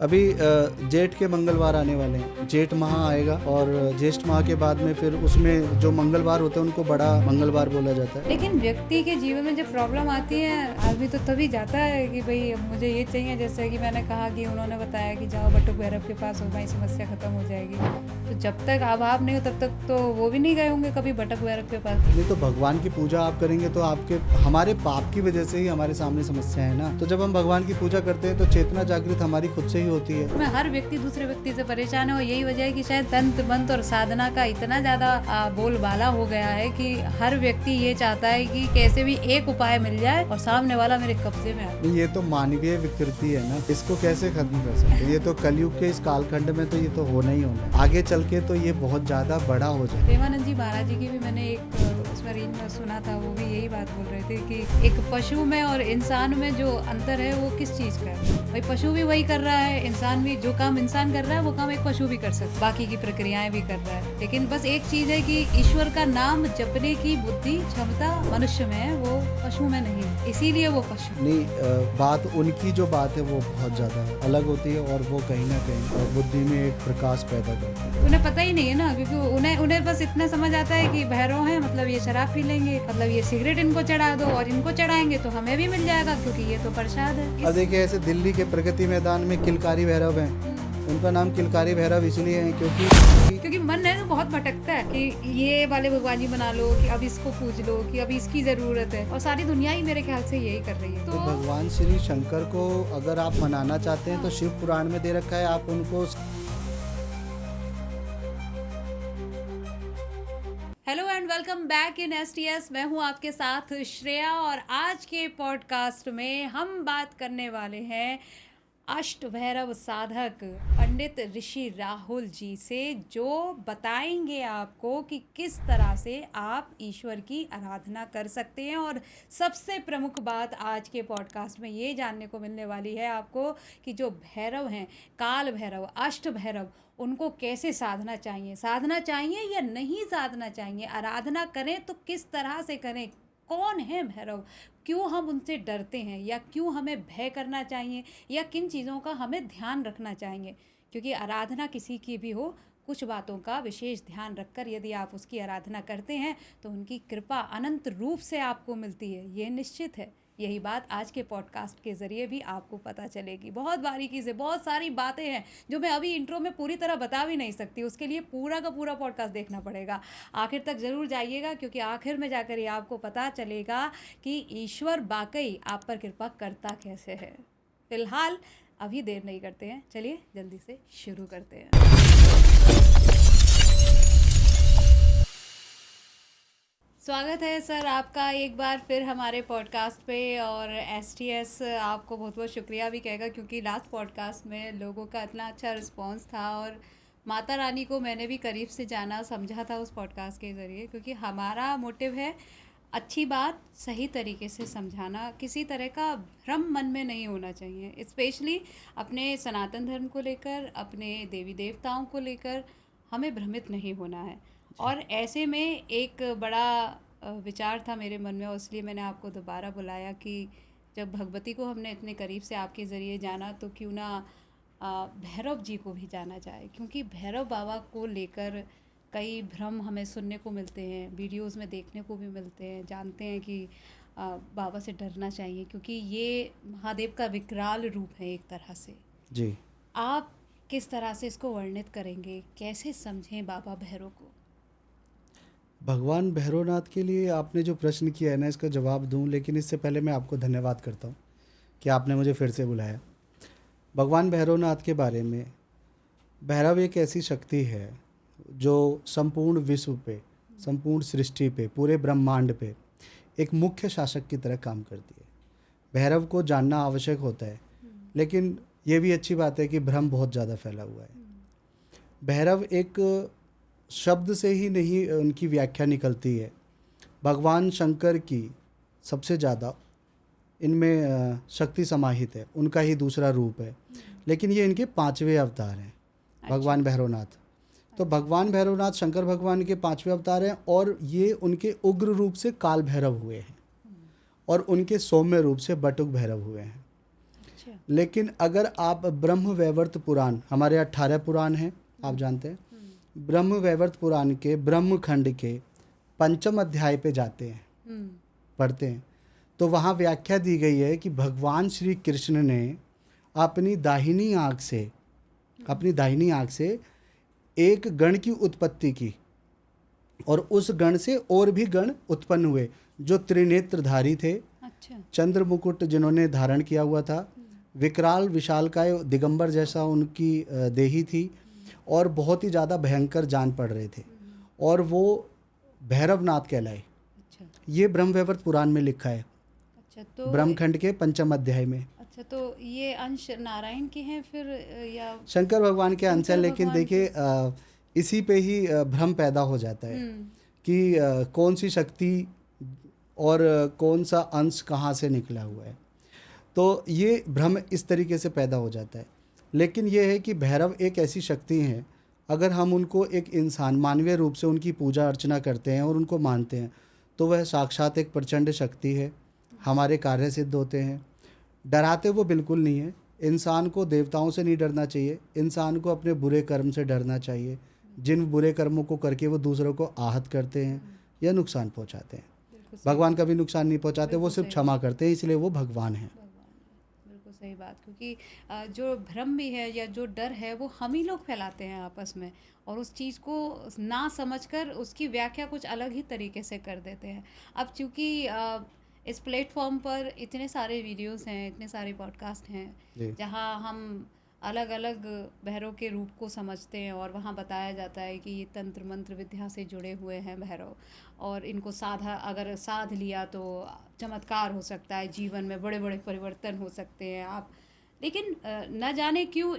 अभी जेठ के मंगलवार आने वाले हैं। जेठ माह आएगा और ज्येष्ठ माह के बाद में फिर उसमें जो मंगलवार होते हैं उनको बड़ा मंगलवार बोला जाता है। लेकिन व्यक्ति के जीवन में जब प्रॉब्लम आती है आदमी तो तभी जाता है कि भाई अब मुझे ये चाहिए। जैसे कि मैंने कहा कि उन्होंने बताया कि जाओ बटुक भैरव के पास, वहीं समस्या खत्म हो जाएगी। तो जब तक अभाव नहीं हो तब तक तो वो भी नहीं गए होंगे कभी बटुक भैरव के पास। नहीं तो भगवान की पूजा आप करेंगे तो आपके हमारे पाप की वजह से ही हमारे सामने समस्या है ना। तो जब हम भगवान की पूजा करते हैं तो चेतना जागृत हमारी खुद से ही होती है। में हर व्यक्ति दूसरे व्यक्ति से परेशान है और यही वजह है कि शायद तंत्र मंत्र और साधना का इतना ज्यादा बोलबाला हो गया है कि हर व्यक्ति ये चाहता है कि कैसे भी एक उपाय मिल जाए और सामने वाला मेरे कब्जे में आए। ये तो मानवीय विकृति है ना, इसको कैसे खत्म कर सकते हैं? ये तो कलयुग के इस कालखंड में तो ये तो होना ही होना है। आगे चल के तो ये बहुत ज्यादा बड़ा हो जाए। प्रेमानंद जी महाराज जी की भी मैंने एक उसमें रील में सुना था, वो भी यही बात बोल रहे थे कि एक पशु में और इंसान में जो अंतर है वो किस चीज का है। भाई पशु भी वही कर रहा है, इंसान भी जो काम इंसान कर रहा है वो काम एक पशु भी कर सकता है, बाकी की प्रक्रियाएं भी कर रहा है। लेकिन बस एक चीज है कि ईश्वर का नाम जपने की बुद्धि क्षमता मनुष्य में है, वो पशु में नहीं है, इसीलिए वो पशु नहीं, बात उनकी जो बात है वो बहुत ज्यादा अलग होती है और वो कहीं ना कहीं बुद्धि में एक प्रकाश पैदा करती है। उन्हें पता ही नहीं है ना, क्योंकि उन्हें बस इतना समझ आता है कि भैरव है मतलब ये शराब पी लेंगे, मतलब ये सिगरेट इनको चढ़ा दो और इनको चढ़ाएंगे तो हमें भी मिल जाएगा क्योंकि ये तो प्रसाद है। और देखिए ऐसे दिल्ली के प्रगति मैदान में किलकारी भैरव हैं। उनका नाम किलकारी भैरव इसलिए है क्योंकि मन है तो बहुत भटकता है कि ये वाले भगवान जी बना लो, कि अब इसको पूज लो, कि अब इसकी जरूरत है, और सारी दुनिया ही मेरे ख्याल से यही कर रही है। तो भगवान श्री शंकर को अगर आप मनाना चाहते हैं तो शिव पुराण में दे रखा है, आप उनको। Hello and welcome back in STS। मैं हूं आपके साथ श्रेया और आज के पॉडकास्ट में हम बात करने वाले हैं अष्ट भैरव साधक पंडित ऋषि राहुल जी से, जो बताएंगे आपको कि किस तरह से आप ईश्वर की आराधना कर सकते हैं। और सबसे प्रमुख बात आज के पॉडकास्ट में ये जानने को मिलने वाली है आपको कि जो भैरव हैं, काल भैरव, अष्ट भैरव, उनको कैसे साधना चाहिए या नहीं साधना चाहिए, आराधना करें तो किस तरह से करें, कौन है भैरव, क्यों हम उनसे डरते हैं या क्यों हमें भय करना चाहिए, या किन चीज़ों का हमें ध्यान रखना चाहिए। क्योंकि आराधना किसी की भी हो, कुछ बातों का विशेष ध्यान रखकर यदि आप उसकी आराधना करते हैं तो उनकी कृपा अनंत रूप से आपको मिलती है, ये निश्चित है। यही बात आज के पॉडकास्ट के ज़रिए भी आपको पता चलेगी। बहुत बारीकी से बहुत सारी बातें हैं जो मैं अभी इंट्रो में पूरी तरह बता भी नहीं सकती, उसके लिए पूरा का पूरा पॉडकास्ट देखना पड़ेगा। आखिर तक ज़रूर जाइएगा क्योंकि आखिर में जाकर ही आपको पता चलेगा कि ईश्वर वाकई आप पर कृपा करता कैसे है। फिलहाल अभी देर नहीं करते हैं, चलिए जल्दी से शुरू करते हैं। स्वागत है सर आपका एक बार फिर हमारे पॉडकास्ट पे, और STS आपको बहुत बहुत शुक्रिया भी कहेगा क्योंकि लास्ट पॉडकास्ट में लोगों का इतना अच्छा रिस्पांस था और माता रानी को मैंने भी करीब से जाना समझा था उस पॉडकास्ट के ज़रिए। क्योंकि हमारा मोटिव है अच्छी बात सही तरीके से समझाना, किसी तरह का भ्रम मन में नहीं होना चाहिए, स्पेशली अपने सनातन धर्म को लेकर, अपने देवी देवताओं को लेकर हमें भ्रमित नहीं होना है। और ऐसे में एक बड़ा विचार था मेरे मन में और इसलिए मैंने आपको दोबारा बुलाया कि जब भगवती को हमने इतने करीब से आपके ज़रिए जाना तो क्यों ना भैरव जी को भी जाना जाए, क्योंकि भैरव बाबा को लेकर कई भ्रम हमें सुनने को मिलते हैं, वीडियोस में देखने को भी मिलते हैं। जानते हैं कि बाबा से डरना चाहिए क्योंकि ये महादेव का विकराल रूप है एक तरह से। जी, आप किस तरह से इसको वर्णित करेंगे, कैसे समझें बाबा भैरव को? भगवान भैरवनाथ के लिए आपने जो प्रश्न किया है ना, इसका जवाब दूं, लेकिन इससे पहले मैं आपको धन्यवाद करता हूं कि आपने मुझे फिर से बुलाया। भगवान भैरवनाथ के बारे में, भैरव एक ऐसी शक्ति है जो संपूर्ण विश्व पे, संपूर्ण सृष्टि पे, पूरे ब्रह्मांड पे एक मुख्य शासक की तरह काम करती है। भैरव को जानना आवश्यक होता है, लेकिन ये भी अच्छी बात है कि भ्रम बहुत ज़्यादा फैला हुआ है। भैरव एक शब्द से ही नहीं उनकी व्याख्या निकलती है। भगवान शंकर की सबसे ज़्यादा इनमें शक्ति समाहित है, उनका ही दूसरा रूप है, लेकिन ये इनके 5वें अवतार हैं भगवान भैरवनाथ। तो भगवान भैरवनाथ शंकर भगवान के 5वें अवतार हैं और ये उनके उग्र रूप से काल भैरव हुए हैं और उनके सौम्य रूप से बटुक भैरव हुए हैं। अच्छा। लेकिन अगर आप ब्रह्म वैवर्त पुराण, हमारे 18 पुराण हैं, आप जानते हैं, ब्रह्म वैवर्त पुराण के ब्रह्म खंड के 5वें अध्याय पे जाते हैं, पढ़ते हैं, तो वहाँ व्याख्या दी गई है कि भगवान श्री कृष्ण ने अपनी दाहिनी आँख से एक गण की उत्पत्ति की, और उस गण से और भी गण उत्पन्न हुए जो त्रिनेत्रधारी थे, अच्छा। चंद्र मुकुट जिन्होंने धारण किया हुआ था, विकराल विशालकाय दिगंबर जैसा उनकी देही थी, और बहुत ही ज़्यादा भयंकर जान पड़ रहे थे, और वो भैरवनाथ कहलाए। अच्छा। ये ब्रह्म वैवर्त पुराण में लिखा है, अच्छा। तो ब्रह्मखंड के 5वें अध्याय में। अच्छा, तो ये अंश नारायण के हैं फिर या शंकर भगवान के अंश है, शंकर लेकिन भगवान देखिए इसी पे ही भ्रम पैदा हो जाता है कि कौन सी शक्ति और कौन सा अंश कहाँ से निकला हुआ है, तो ये भ्रम इस तरीके से पैदा हो जाता है। लेकिन ये है कि भैरव एक ऐसी शक्ति है, अगर हम उनको एक इंसान मानवीय रूप से उनकी पूजा अर्चना करते हैं और उनको मानते हैं, तो वह साक्षात एक प्रचंड शक्ति है, हमारे कार्य सिद्ध होते हैं। डराते वो बिल्कुल नहीं है। इंसान को देवताओं से नहीं डरना चाहिए, इंसान को अपने बुरे कर्म से डरना चाहिए, जिन बुरे कर्मों को करके वो दूसरों को आहत करते हैं या नुकसान पहुंचाते हैं। भगवान कभी नुकसान नहीं पहुंचाते, वो सिर्फ क्षमा करते हैं, इसलिए वो भगवान हैं। बिल्कुल सही बात, क्योंकि जो भ्रम भी है या जो डर है वो हम ही लोग फैलाते हैं आपस में, और उस चीज़ को ना समझकर उसकी व्याख्या कुछ अलग ही तरीके से कर देते हैं। अब चूँकि इस प्लेटफॉर्म पर इतने सारे वीडियोस हैं, इतने सारे पॉडकास्ट हैं जहां हम अलग अलग भैरव के रूप को समझते हैं, और वहाँ बताया जाता है कि ये तंत्र मंत्र विद्या से जुड़े हुए हैं भैरव, और इनको अगर साध लिया तो चमत्कार हो सकता है, जीवन में बड़े बड़े परिवर्तन हो सकते हैं आप। लेकिन न जाने क्यों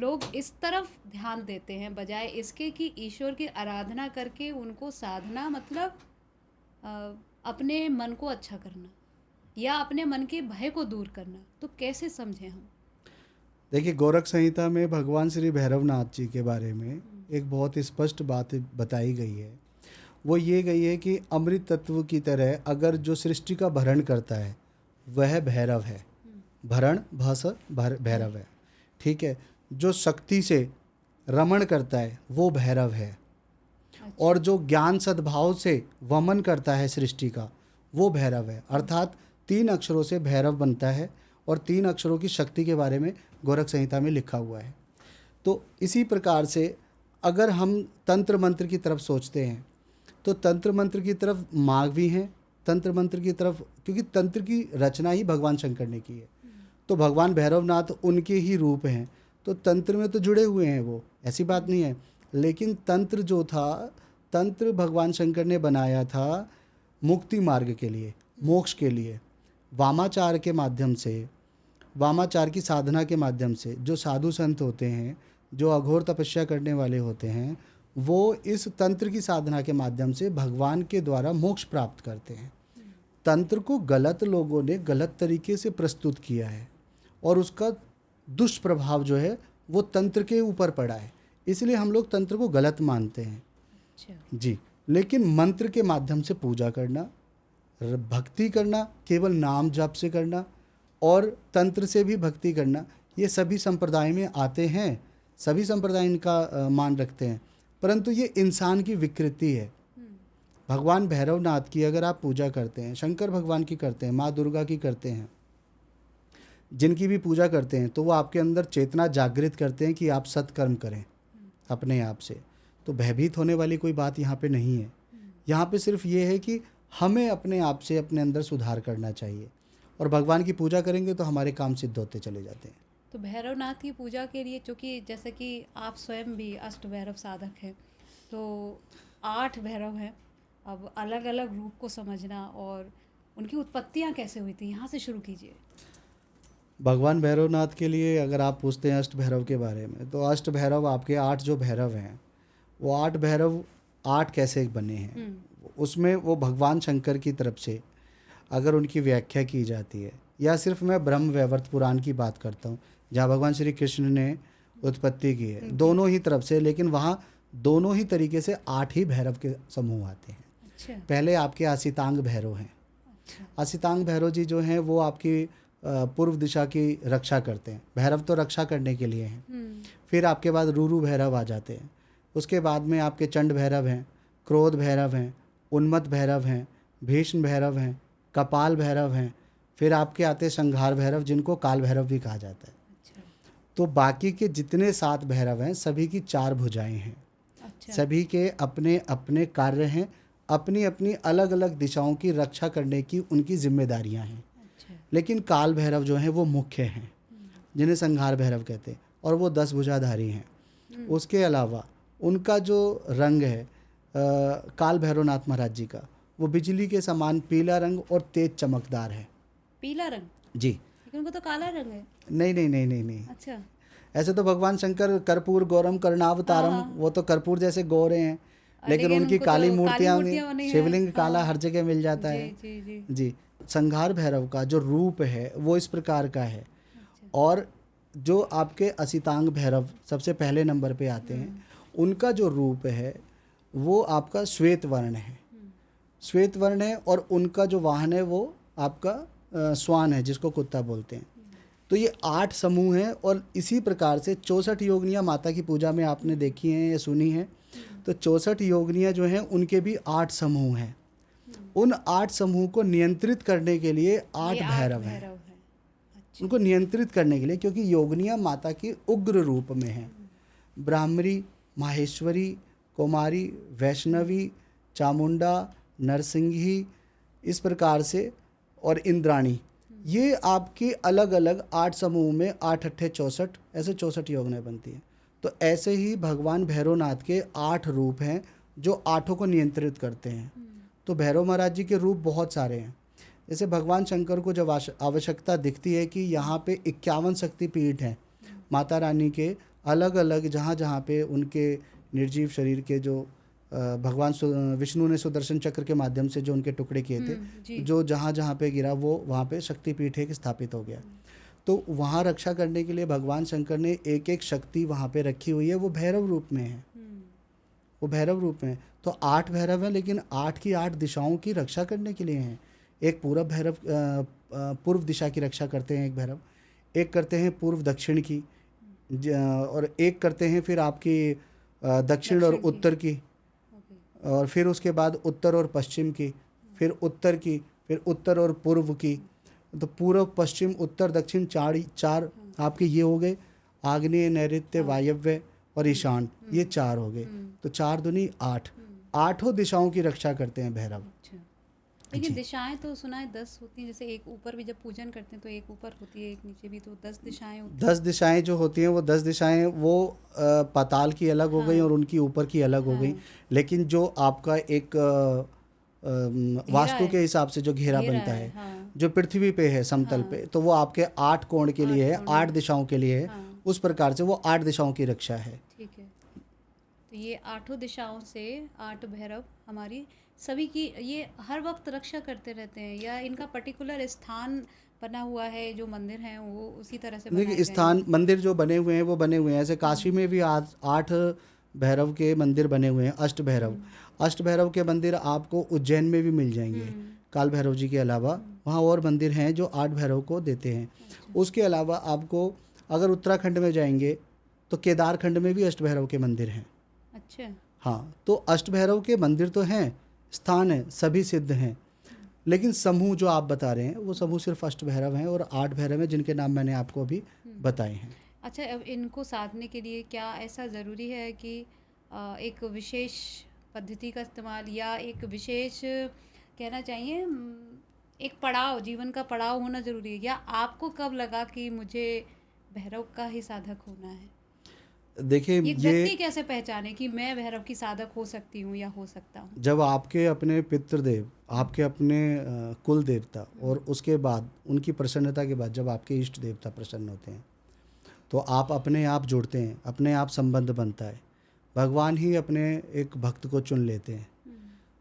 लोग इस तरफ ध्यान देते हैं बजाय इसके कि ईश्वर की आराधना करके उनको साधना, मतलब अपने मन को अच्छा करना या अपने मन के भय को दूर करना। तो कैसे समझें हम? देखिए, गोरख संहिता में भगवान श्री भैरवनाथ जी के बारे में एक बहुत स्पष्ट बात बताई गई है। वो ये गई है कि अमृत तत्व की तरह अगर जो सृष्टि का भरण करता है वह भैरव है। भरण भस भैरव है, ठीक है। जो शक्ति से रमण करता है वो भैरव है, और जो ज्ञान सद्भाव से वमन करता है सृष्टि का वो भैरव है। अर्थात 3 अक्षरों से भैरव बनता है, और 3 अक्षरों की शक्ति के बारे में गोरख संहिता में लिखा हुआ है। तो इसी प्रकार से अगर हम तंत्र मंत्र की तरफ सोचते हैं तो तंत्र मंत्र की तरफ मार्ग भी हैं, तंत्र मंत्र की तरफ, क्योंकि तंत्र की रचना ही भगवान शंकर ने की है, तो भगवान भैरवनाथ उनके ही रूप हैं, तो तंत्र में तो जुड़े हुए हैं वो, ऐसी बात नहीं है। लेकिन तंत्र जो था, तंत्र भगवान शंकर ने बनाया था मुक्ति मार्ग के लिए, मोक्ष के लिए। वामाचार के माध्यम से, वामाचार की साधना के माध्यम से जो साधु संत होते हैं, जो अघोर तपस्या करने वाले होते हैं, वो इस तंत्र की साधना के माध्यम से भगवान के द्वारा मोक्ष प्राप्त करते हैं। तंत्र को गलत लोगों ने गलत तरीके से प्रस्तुत किया है, और उसका दुष्प्रभाव जो है वो तंत्र के ऊपर पड़ा है, इसलिए हम लोग तंत्र को गलत मानते हैं। जी, लेकिन मंत्र के माध्यम से पूजा करना, भक्ति करना, केवल नाम जप से करना, और तंत्र से भी भक्ति करना, ये सभी संप्रदाय में आते हैं, सभी संप्रदाय इनका मान रखते हैं, परंतु ये इंसान की विकृति है। भगवान भैरवनाथ की अगर आप पूजा करते हैं, शंकर भगवान की करते हैं, माँ दुर्गा की करते हैं, जिनकी भी पूजा करते हैं, तो वो आपके अंदर चेतना जागृत करते हैं कि आप सत्कर्म करें अपने आप से। तो भयभीत होने वाली कोई बात यहाँ पे नहीं है। यहाँ पे सिर्फ ये है कि हमें अपने आप से अपने अंदर सुधार करना चाहिए, और भगवान की पूजा करेंगे तो हमारे काम सिद्ध होते चले जाते हैं। तो भैरवनाथ की पूजा के लिए, चूँकि जैसे कि आप स्वयं भी अष्ट भैरव साधक हैं, तो 8 भैरव हैं। अब अलग अलग रूप को समझना और उनकी उत्पत्तियाँ कैसे हुई थी, यहाँ से शुरू कीजिए। भगवान भैरवनाथ के लिए अगर आप पूछते हैं अष्ट भैरव के बारे में, तो अष्ट भैरव आपके 8 जो भैरव हैं, वो 8 भैरव 8 कैसे बने हैं, उसमें वो भगवान शंकर की तरफ से अगर उनकी व्याख्या की जाती है, या सिर्फ मैं ब्रह्म वैवर्त पुराण की बात करता हूँ जहाँ भगवान श्री कृष्ण ने उत्पत्ति की है, दोनों ही तरफ से, लेकिन वहाँ दोनों ही तरीके से 8 ही भैरव के समूह आते हैं। अच्छा। पहले आपके आसितांग भैरव हैं। अच्छा। आसितांग भैरव जी जो हैं वो आपकी पूर्व दिशा की रक्षा करते हैं। भैरव तो रक्षा करने के लिए हैं। फिर आपके बाद रूरू भैरव आ जाते हैं। उसके बाद में आपके चंड भैरव हैं, क्रोध भैरव हैं, उन्मत्त भैरव हैं, भीष्म भैरव हैं, कपाल भैरव हैं। फिर आपके आते हैं संहार भैरव, जिनको काल भैरव भी कहा जाता है। अच्छा। तो बाकी के जितने 7 भैरव हैं सभी की 4 भुजाएं हैं। अच्छा। सभी के अपने अपने कार्य हैं, अपनी अपनी अलग अलग दिशाओं की रक्षा करने की उनकी जिम्मेदारियां हैं। अच्छा। लेकिन काल भैरव जो हैं वो मुख्य हैं, जिन्हें संहार भैरव कहते हैं, और वो 10 भुजाधारी हैं। उसके अलावा उनका जो रंग है काल भैरवनाथ महाराज जी का, वो बिजली के समान पीला रंग और तेज चमकदार है। पीला रंग? जी। लेकिन उनको तो काला रंग है। नहीं नहीं नहीं नहीं नहीं, अच्छा। ऐसे तो भगवान शंकर कर्पूर गौरम कर्णावतारम, हाँ, हाँ। वो तो कर्पूर जैसे गोरे हैं, लेकिन लेकिन उनकी उनको काली तो मूर्तियां बनी है। शिवलिंग काला हाँ। हर जगह मिल जाता जी, है। जी, जी। जी। संहार भैरव का जो रूप है वो इस प्रकार का है। अच्छा। और जो आपके असितांग भैरव सबसे पहले नंबर पे आते हैं, उनका जो रूप है वो आपका श्वेत वर्ण है। श्वेत वर्ण है, और उनका जो वाहन है वो आपका श्वान है, जिसको कुत्ता बोलते हैं। तो ये 8 समूह हैं, और इसी प्रकार से 64 योगिनियाँ माता की पूजा में आपने देखी हैं या सुनी हैं। तो 64 योगिनियाँ जो हैं उनके भी 8 समूह हैं। उन 8 समूह को नियंत्रित करने के लिए 8 ये भैरव हैं। भैरव है। अच्छा। उनको नियंत्रित करने के लिए, क्योंकि योगिनियाँ माता की उग्र रूप में हैं। ब्राह्मरी, माहेश्वरी, कुमारी, वैष्णवी, चामुंडा, नरसिंही, इस प्रकार से, और इंद्राणी, ये आपके अलग अलग 8 समूह में 8 अट्ठे 64, ऐसे 64 योगिनियाँ बनती हैं। तो ऐसे ही भगवान भैरवनाथ के 8 रूप हैं जो 8 को नियंत्रित करते हैं। तो भैरव महाराज जी के रूप बहुत सारे हैं। जैसे भगवान शंकर को जब आवश्यकता दिखती है कि यहाँ पे 51 शक्तिपीठ हैं माता रानी के, अलग अलग जहाँ जहाँ पे उनके निर्जीव शरीर के जो भगवान विष्णु ने सुदर्शन चक्र के माध्यम से जो उनके टुकड़े किए थे, जो जहाँ जहाँ पे गिरा वो वहाँ पे शक्तिपीठ एक स्थापित हो गया। तो वहाँ रक्षा करने के लिए भगवान शंकर ने एक एक शक्ति वहाँ पे रखी हुई है, वो भैरव रूप में है। वो भैरव रूप में है। तो 8 भैरव हैं, लेकिन 8 की 8 दिशाओं की रक्षा करने के लिए हैं। एक पूरब भैरव पूर्व दिशा की रक्षा करते हैं एक भैरव, एक करते हैं पूर्व दक्षिण की, और एक करते हैं फिर आपकी दक्षिण और उत्तर की, और फिर उसके बाद उत्तर और पश्चिम की, फिर उत्तर की, फिर उत्तर और पूर्व की। तो पूर्व पश्चिम उत्तर दक्षिण चार आपके ये हो गए। आग्नेय, नैऋत्य, वायव्य और ईशान, ये 4 हो गए। तो 4 दूनी 8, 8 दिशाओं की रक्षा करते हैं भैरव। अच्छा। लेकिन दिशाएं तो सुना है 10 होती हैं। जैसे एक ऊपर भी जब पूजन करते हैं तो एक ऊपर होती है, एक नीचे भी, तो 10 दिशाएं होती हैं। 10 दिशाएं जो होती हैं वो 10 दिशाएं वो पाताल की अलग हो गई और उनकी ऊपर की अलग हो गई। लेकिन जो आपका एक वास्तु के हिसाब से जो घेरा बनता है, जो पृथ्वी पे है समतल पे, तो वो आपके 8 कोण के लिए है, 8 दिशाओं के लिए है। उस प्रकार से वो 8 दिशाओं की रक्षा है। ठीक है। तो ये 8 दिशाओं से 8 भैरव हमारी सभी की ये हर वक्त रक्षा करते रहते हैं, या इनका पर्टिकुलर स्थान बना हुआ है, जो मंदिर हैं वो उसी तरह से बनाए गए हैं? देखिए, स्थान मंदिर जो बने हुए हैं वो बने हुए हैं। ऐसे काशी में भी आज 8 भैरव के मंदिर बने हुए हैं, अष्ट भैरव। अष्ट भैरव के मंदिर आपको उज्जैन में भी मिल जाएंगे। काल भैरव जी के अलावा वहाँ और मंदिर हैं जो 8 भैरव को देते हैं। उसके अलावा आपको अगर उत्तराखंड में जाएंगे तो केदारखंड में भी अष्ट भैरव के मंदिर हैं। अच्छा। हाँ, तो अष्ट भैरव के मंदिर तो हैं, स्थान है, सभी सिद्ध हैं। लेकिन समूह जो आप बता रहे हैं वो समूह सिर्फ अष्ट भैरव हैं, और 8 भैरव हैं जिनके नाम मैंने आपको अभी बताए हैं। अच्छा, अब इनको साधने के लिए क्या ऐसा ज़रूरी है कि एक विशेष पद्धति का इस्तेमाल, या एक विशेष कहना चाहिए एक पड़ाव, जीवन का पड़ाव होना ज़रूरी है, या आपको कब लगा कि मुझे भैरव का ही साधक होना है? देखिए, एक व्यक्ति कैसे पहचाने कि मैं भैरव की साधक हो सकती हूँ या हो सकता हूँ? जब आपके अपने पितृदेव, आपके अपने कुल देवता, और उसके बाद उनकी प्रसन्नता के बाद जब आपके इष्ट देवता प्रसन्न होते हैं, तो आप अपने आप जुड़ते हैं, अपने आप संबंध बनता है। भगवान ही अपने एक भक्त को चुन लेते हैं,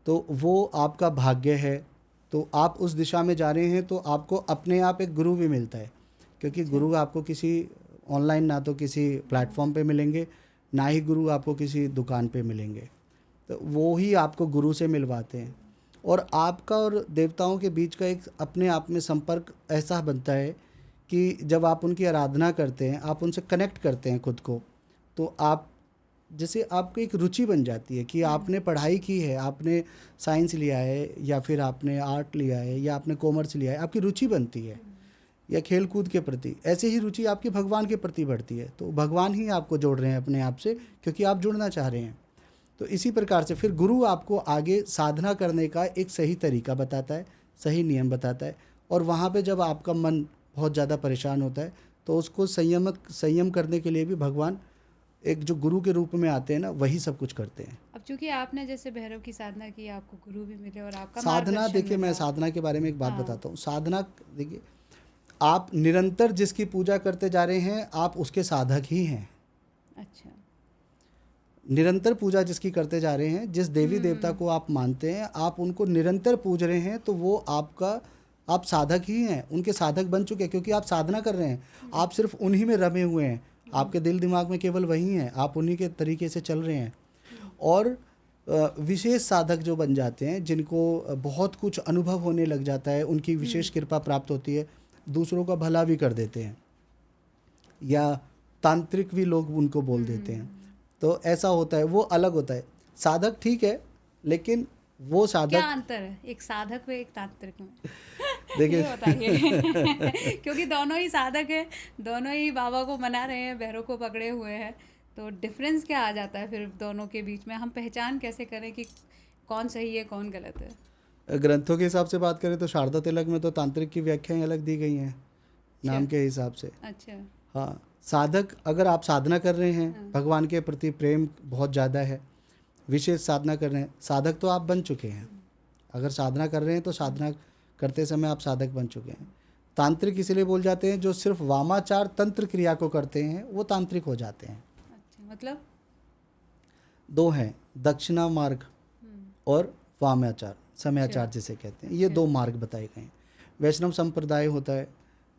तो वो आपका भाग्य है। तो आप उस दिशा में जा रहे हैं तो आपको अपने आप एक गुरु भी मिलता है, क्योंकि गुरु आपको किसी ऑनलाइन ना तो किसी प्लेटफॉर्म पे मिलेंगे, ना ही गुरु आपको किसी दुकान पे मिलेंगे। तो वो ही आपको गुरु से मिलवाते हैं, और आपका और देवताओं के बीच का एक अपने आप में संपर्क ऐसा बनता है कि जब आप उनकी आराधना करते हैं, आप उनसे कनेक्ट करते हैं खुद को, तो आप जैसे आपको एक रुचि बन जाती है कि आपने पढ़ाई की है, आपने साइंस लिया है या फिर आपने आर्ट लिया है या आपने कॉमर्स लिया है, आपकी रुचि बनती है, या खेल कूद के प्रति, ऐसे ही रुचि आपकी भगवान के प्रति बढ़ती है। तो भगवान ही आपको जोड़ रहे हैं अपने आप से, क्योंकि आप जुड़ना चाह रहे हैं। तो इसी प्रकार से फिर गुरु आपको आगे साधना करने का एक सही तरीका बताता है, सही नियम बताता है। और वहाँ पे जब आपका मन बहुत ज़्यादा परेशान होता है, तो उसको संयम करने के लिए भी भगवान एक जो गुरु के रूप में आते हैं ना, वही सब कुछ करते हैं। अब चूंकि आपने जैसे भैरव की साधना की, आपको गुरु भी मिले और आपका साधना, मार्गदर्शन देखिए मैं मिला। साधना के बारे में एक बात हाँ। बताता हूँ। साधना देखिए, आप निरंतर जिसकी पूजा करते जा रहे हैं, आप उसके साधक ही हैं। अच्छा। निरंतर पूजा जिसकी करते जा रहे हैं, जिस देवी देवता को आप मानते हैं, आप उनको निरंतर पूज रहे हैं, तो वो आप साधक ही हैं, उनके साधक बन चुके हैं, क्योंकि आप साधना कर रहे हैं। आप सिर्फ उन्हीं में रमे हुए हैं, आपके दिल दिमाग में केवल वही हैं, आप उन्हीं के तरीके से चल रहे हैं। और विशेष साधक जो बन जाते हैं, जिनको बहुत कुछ अनुभव होने लग जाता है, उनकी विशेष कृपा प्राप्त होती है, दूसरों का भला भी कर देते हैं, या तांत्रिक भी लोग उनको बोल देते हैं। तो ऐसा होता है, वो अलग होता है। साधक ठीक है, लेकिन वो क्या साधक, अंतर है एक साधक में एक तांत्रिक में? देखिए ये बताइए। क्योंकि दोनों ही साधक है, दोनों ही बाबा को मना रहे हैं, भैरव को पकड़े हुए हैं, तो डिफरेंस क्या आ जाता है फिर दोनों के बीच में? हम पहचान कैसे करें कि कौन सही है कौन गलत है? ग्रंथों के हिसाब से बात करें तो शारदा तिलक में तो तांत्रिक की व्याख्याएं अलग दी गई हैं नाम के हिसाब से। अच्छा। हाँ, साधक, अगर आप साधना कर रहे हैं, भगवान के प्रति प्रेम बहुत ज़्यादा है, विशेष साधना कर रहे हैं, साधक तो आप बन चुके हैं। अगर साधना कर रहे हैं तो साधना करते समय आप साधक बन चुके हैं। तांत्रिक इसलिए बोल जाते हैं, जो सिर्फ वामाचार तंत्र क्रिया को करते हैं, वो तांत्रिक हो जाते हैं। अच्छा, मतलब दो हैं, दक्षिणा मार्ग और वामाचार, समयाचार जिसे कहते हैं, ये दो मार्ग बताए गए हैं। वैष्णव संप्रदाय होता है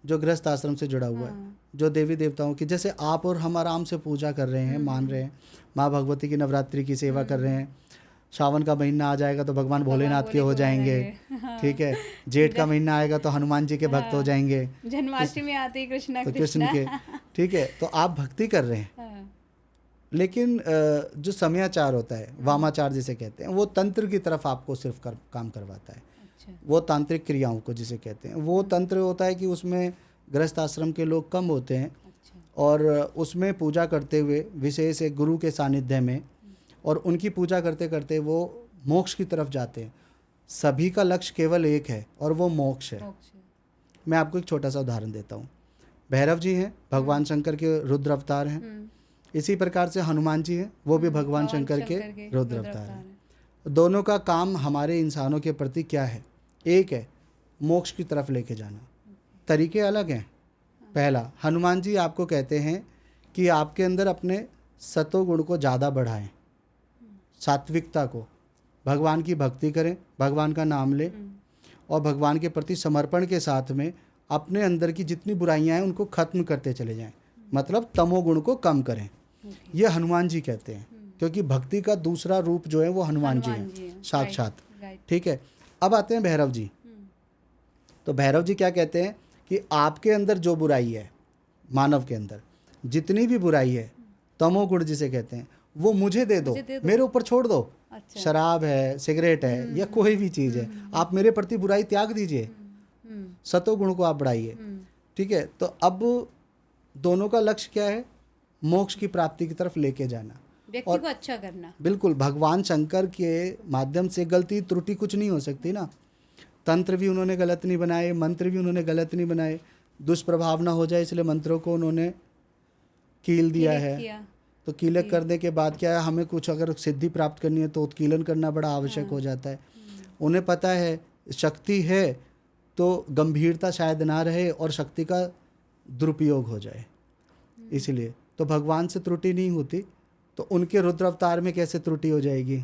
जो गृहस्थ आश्रम से जुड़ा हुआ है, जो देवी देवताओं की, जैसे आप और हम आराम से पूजा कर रहे हैं, मान रहे हैं, माँ भगवती की नवरात्रि की सेवा कर रहे हैं। सावन का महीना आ जाएगा तो भगवान भोलेनाथ के हो जाएंगे, ठीक है। जेठ का महीना आएगा तो हनुमान जी के भक्त हो जाएंगे, जन्माष्टमी आती है कृष्णा तो कृष्ण के, ठीक है। तो आप भक्ति कर रहे हैं, हाँ। लेकिन जो समयाचार होता है, वामाचार जिसे कहते हैं, वो तंत्र की तरफ आपको सिर्फ काम करवाता है। अच्छा। वो तांत्रिक क्रियाओं को जिसे कहते हैं, वो तंत्र होता है कि उसमें गृहस्थ आश्रम के लोग कम होते हैं, अच्छा। और उसमें पूजा करते हुए विशेष एक गुरु के सानिध्य में, और उनकी पूजा करते करते वो मोक्ष की तरफ जाते हैं। सभी का लक्ष्य केवल एक है, और वो मोक्ष है। मोक्ष। मैं आपको एक छोटा सा उदाहरण देता हूँ। भैरव जी हैं, भगवान शंकर के रुद्र अवतार हैं। इसी प्रकार से हनुमान जी हैं, वो भी भगवान शंकर के रुद्र अवतार हैं। दोनों का काम हमारे इंसानों के प्रति क्या है? एक है, मोक्ष की तरफ लेके जाना। तरीके अलग हैं। पहला, हनुमान जी आपको कहते हैं कि आपके अंदर अपने सतोगुण को ज़्यादा बढ़ाएं, सात्विकता को, भगवान की भक्ति करें, भगवान का नाम लें, और भगवान के प्रति समर्पण के साथ में अपने अंदर की जितनी बुराइयां हैं उनको खत्म करते चले जाएं, मतलब तमोगुण को कम करें। ये हनुमान जी कहते हैं, क्योंकि भक्ति का दूसरा रूप जो है वो हनुमान जी हैं साक्षात, ठीक है। अब आते हैं भैरव जी। तो भैरव जी क्या कहते हैं कि आपके अंदर जो बुराई है, मानव के अंदर जितनी भी बुराई है, तमोगुण जिसे कहते हैं, वो मुझे दे दो, मेरे ऊपर छोड़ दो। अच्छा। शराब है, सिगरेट है, या कोई भी चीज़ है, आप मेरे प्रति बुराई त्याग दीजिए, सतोगुण को आप बढ़ाइए, ठीक है। तो अब दोनों का लक्ष्य क्या है? मोक्ष की प्राप्ति की तरफ लेके जाना, व्यक्ति को अच्छा करना। बिल्कुल। भगवान शंकर के माध्यम से गलती त्रुटि कुछ नहीं हो सकती ना। तंत्र भी उन्होंने गलत नहीं बनाए, मंत्र भी उन्होंने गलत नहीं बनाए। दुष्प्रभाव ना हो जाए इसलिए मंत्रों को उन्होंने कील दिया है। तो कीलक करने के बाद क्या है, हमें कुछ अगर सिद्धि प्राप्त करनी है तो उत्कीलन करना बड़ा आवश्यक हो जाता है। उन्हें पता है शक्ति है तो गंभीरता शायद ना रहे और शक्ति का दुरुपयोग हो जाए, इसलिए तो भगवान से त्रुटि नहीं होती, तो उनके रुद्र अवतार में कैसे त्रुटि हो जाएगी?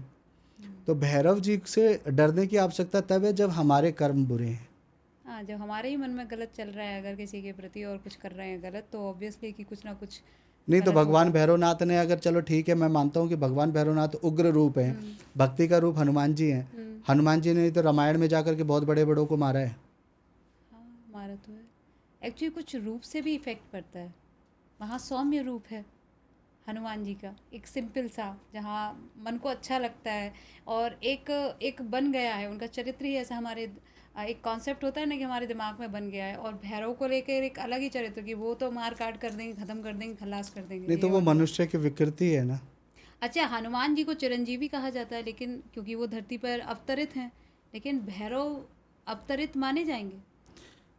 तो भैरव जी से डरने की आवश्यकता तब है जब हमारे कर्म बुरे हैं। हाँ, जब हमारे ही मन में गलत चल रहा है अगर किसी के प्रति और कुछ कर रहे हैं गलत, तो ऑब्वियसली कि कुछ ना कुछ नहीं तो भगवान भैरवनाथ ने, अगर चलो ठीक है, मैं मानता हूँ कि भगवान भैरवनाथ उग्र रूप है, भक्ति का रूप हनुमान जी हैं। हनुमान जी ने तो रामायण में जाकर के बहुत बड़े बड़ों को मारा है। हाँ, मारा तो है। एक्चुअली कुछ रूप से भी इफेक्ट पड़ता है। वहाँ सौम्य रूप है हनुमान जी का, एक सिंपल सा, जहाँ मन को अच्छा लगता है, और एक एक बन गया है उनका चरित्र ही ऐसा। हमारे एक कॉन्सेप्ट होता है ना कि हमारे दिमाग में बन गया है, और भैरव को लेकर एक अलग ही चरित्र कि वो तो मार काट कर देंगे, खत्म कर देंगे, खलास कर देंगे, नहीं तो ये वो वाला। मनुष्य की विकृति है ना। अच्छा, हनुमान जी को चिरंजीवी कहा जाता है, लेकिन क्योंकि वो धरती पर अवतरित हैं, लेकिन भैरव अवतरित माने जाएंगे?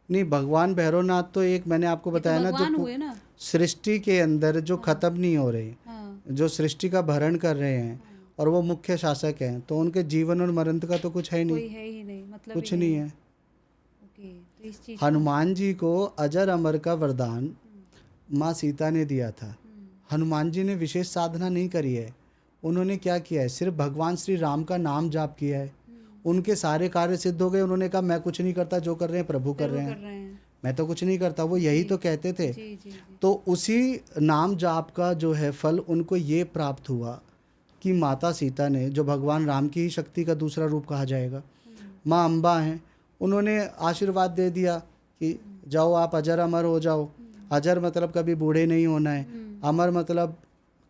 नहीं, भगवान भैरवनाथ तो एक मैंने आपको ये तो बताया ना, भगवान जो हुए ना। सृष्टि के अंदर जो खत्म नहीं हो रहे, हाँ जो सृष्टि का भरण कर रहे हैं, और वो मुख्य शासक हैं, तो उनके जीवन और मरण का तो कुछ है ही नहीं, कोई है ही नहीं, मतलब कुछ ही नहीं है। ओके, तो इस चीज को हनुमान जी को अजर अमर का वरदान माँ सीता ने दिया था। हनुमान जी ने विशेष साधना नहीं करी है, उन्होंने क्या किया है, सिर्फ भगवान श्री राम का नाम जाप किया है। उनके सारे कार्य सिद्ध हो गए। उन्होंने कहा मैं कुछ नहीं करता, जो कर रहे हैं प्रभु कर रहे कर हैं, रहे हैं। मैं तो कुछ नहीं करता, वो यही तो कहते थे। जी जी जी। तो उसी नाम जाप का जो है फल उनको ये प्राप्त हुआ कि माता सीता ने, जो भगवान राम की ही शक्ति का दूसरा रूप कहा जाएगा, माँ अम्बा हैं, उन्होंने आशीर्वाद दे दिया कि जाओ आप अजर अमर हो जाओ। अजर मतलब कभी बूढ़े नहीं होना है, अमर मतलब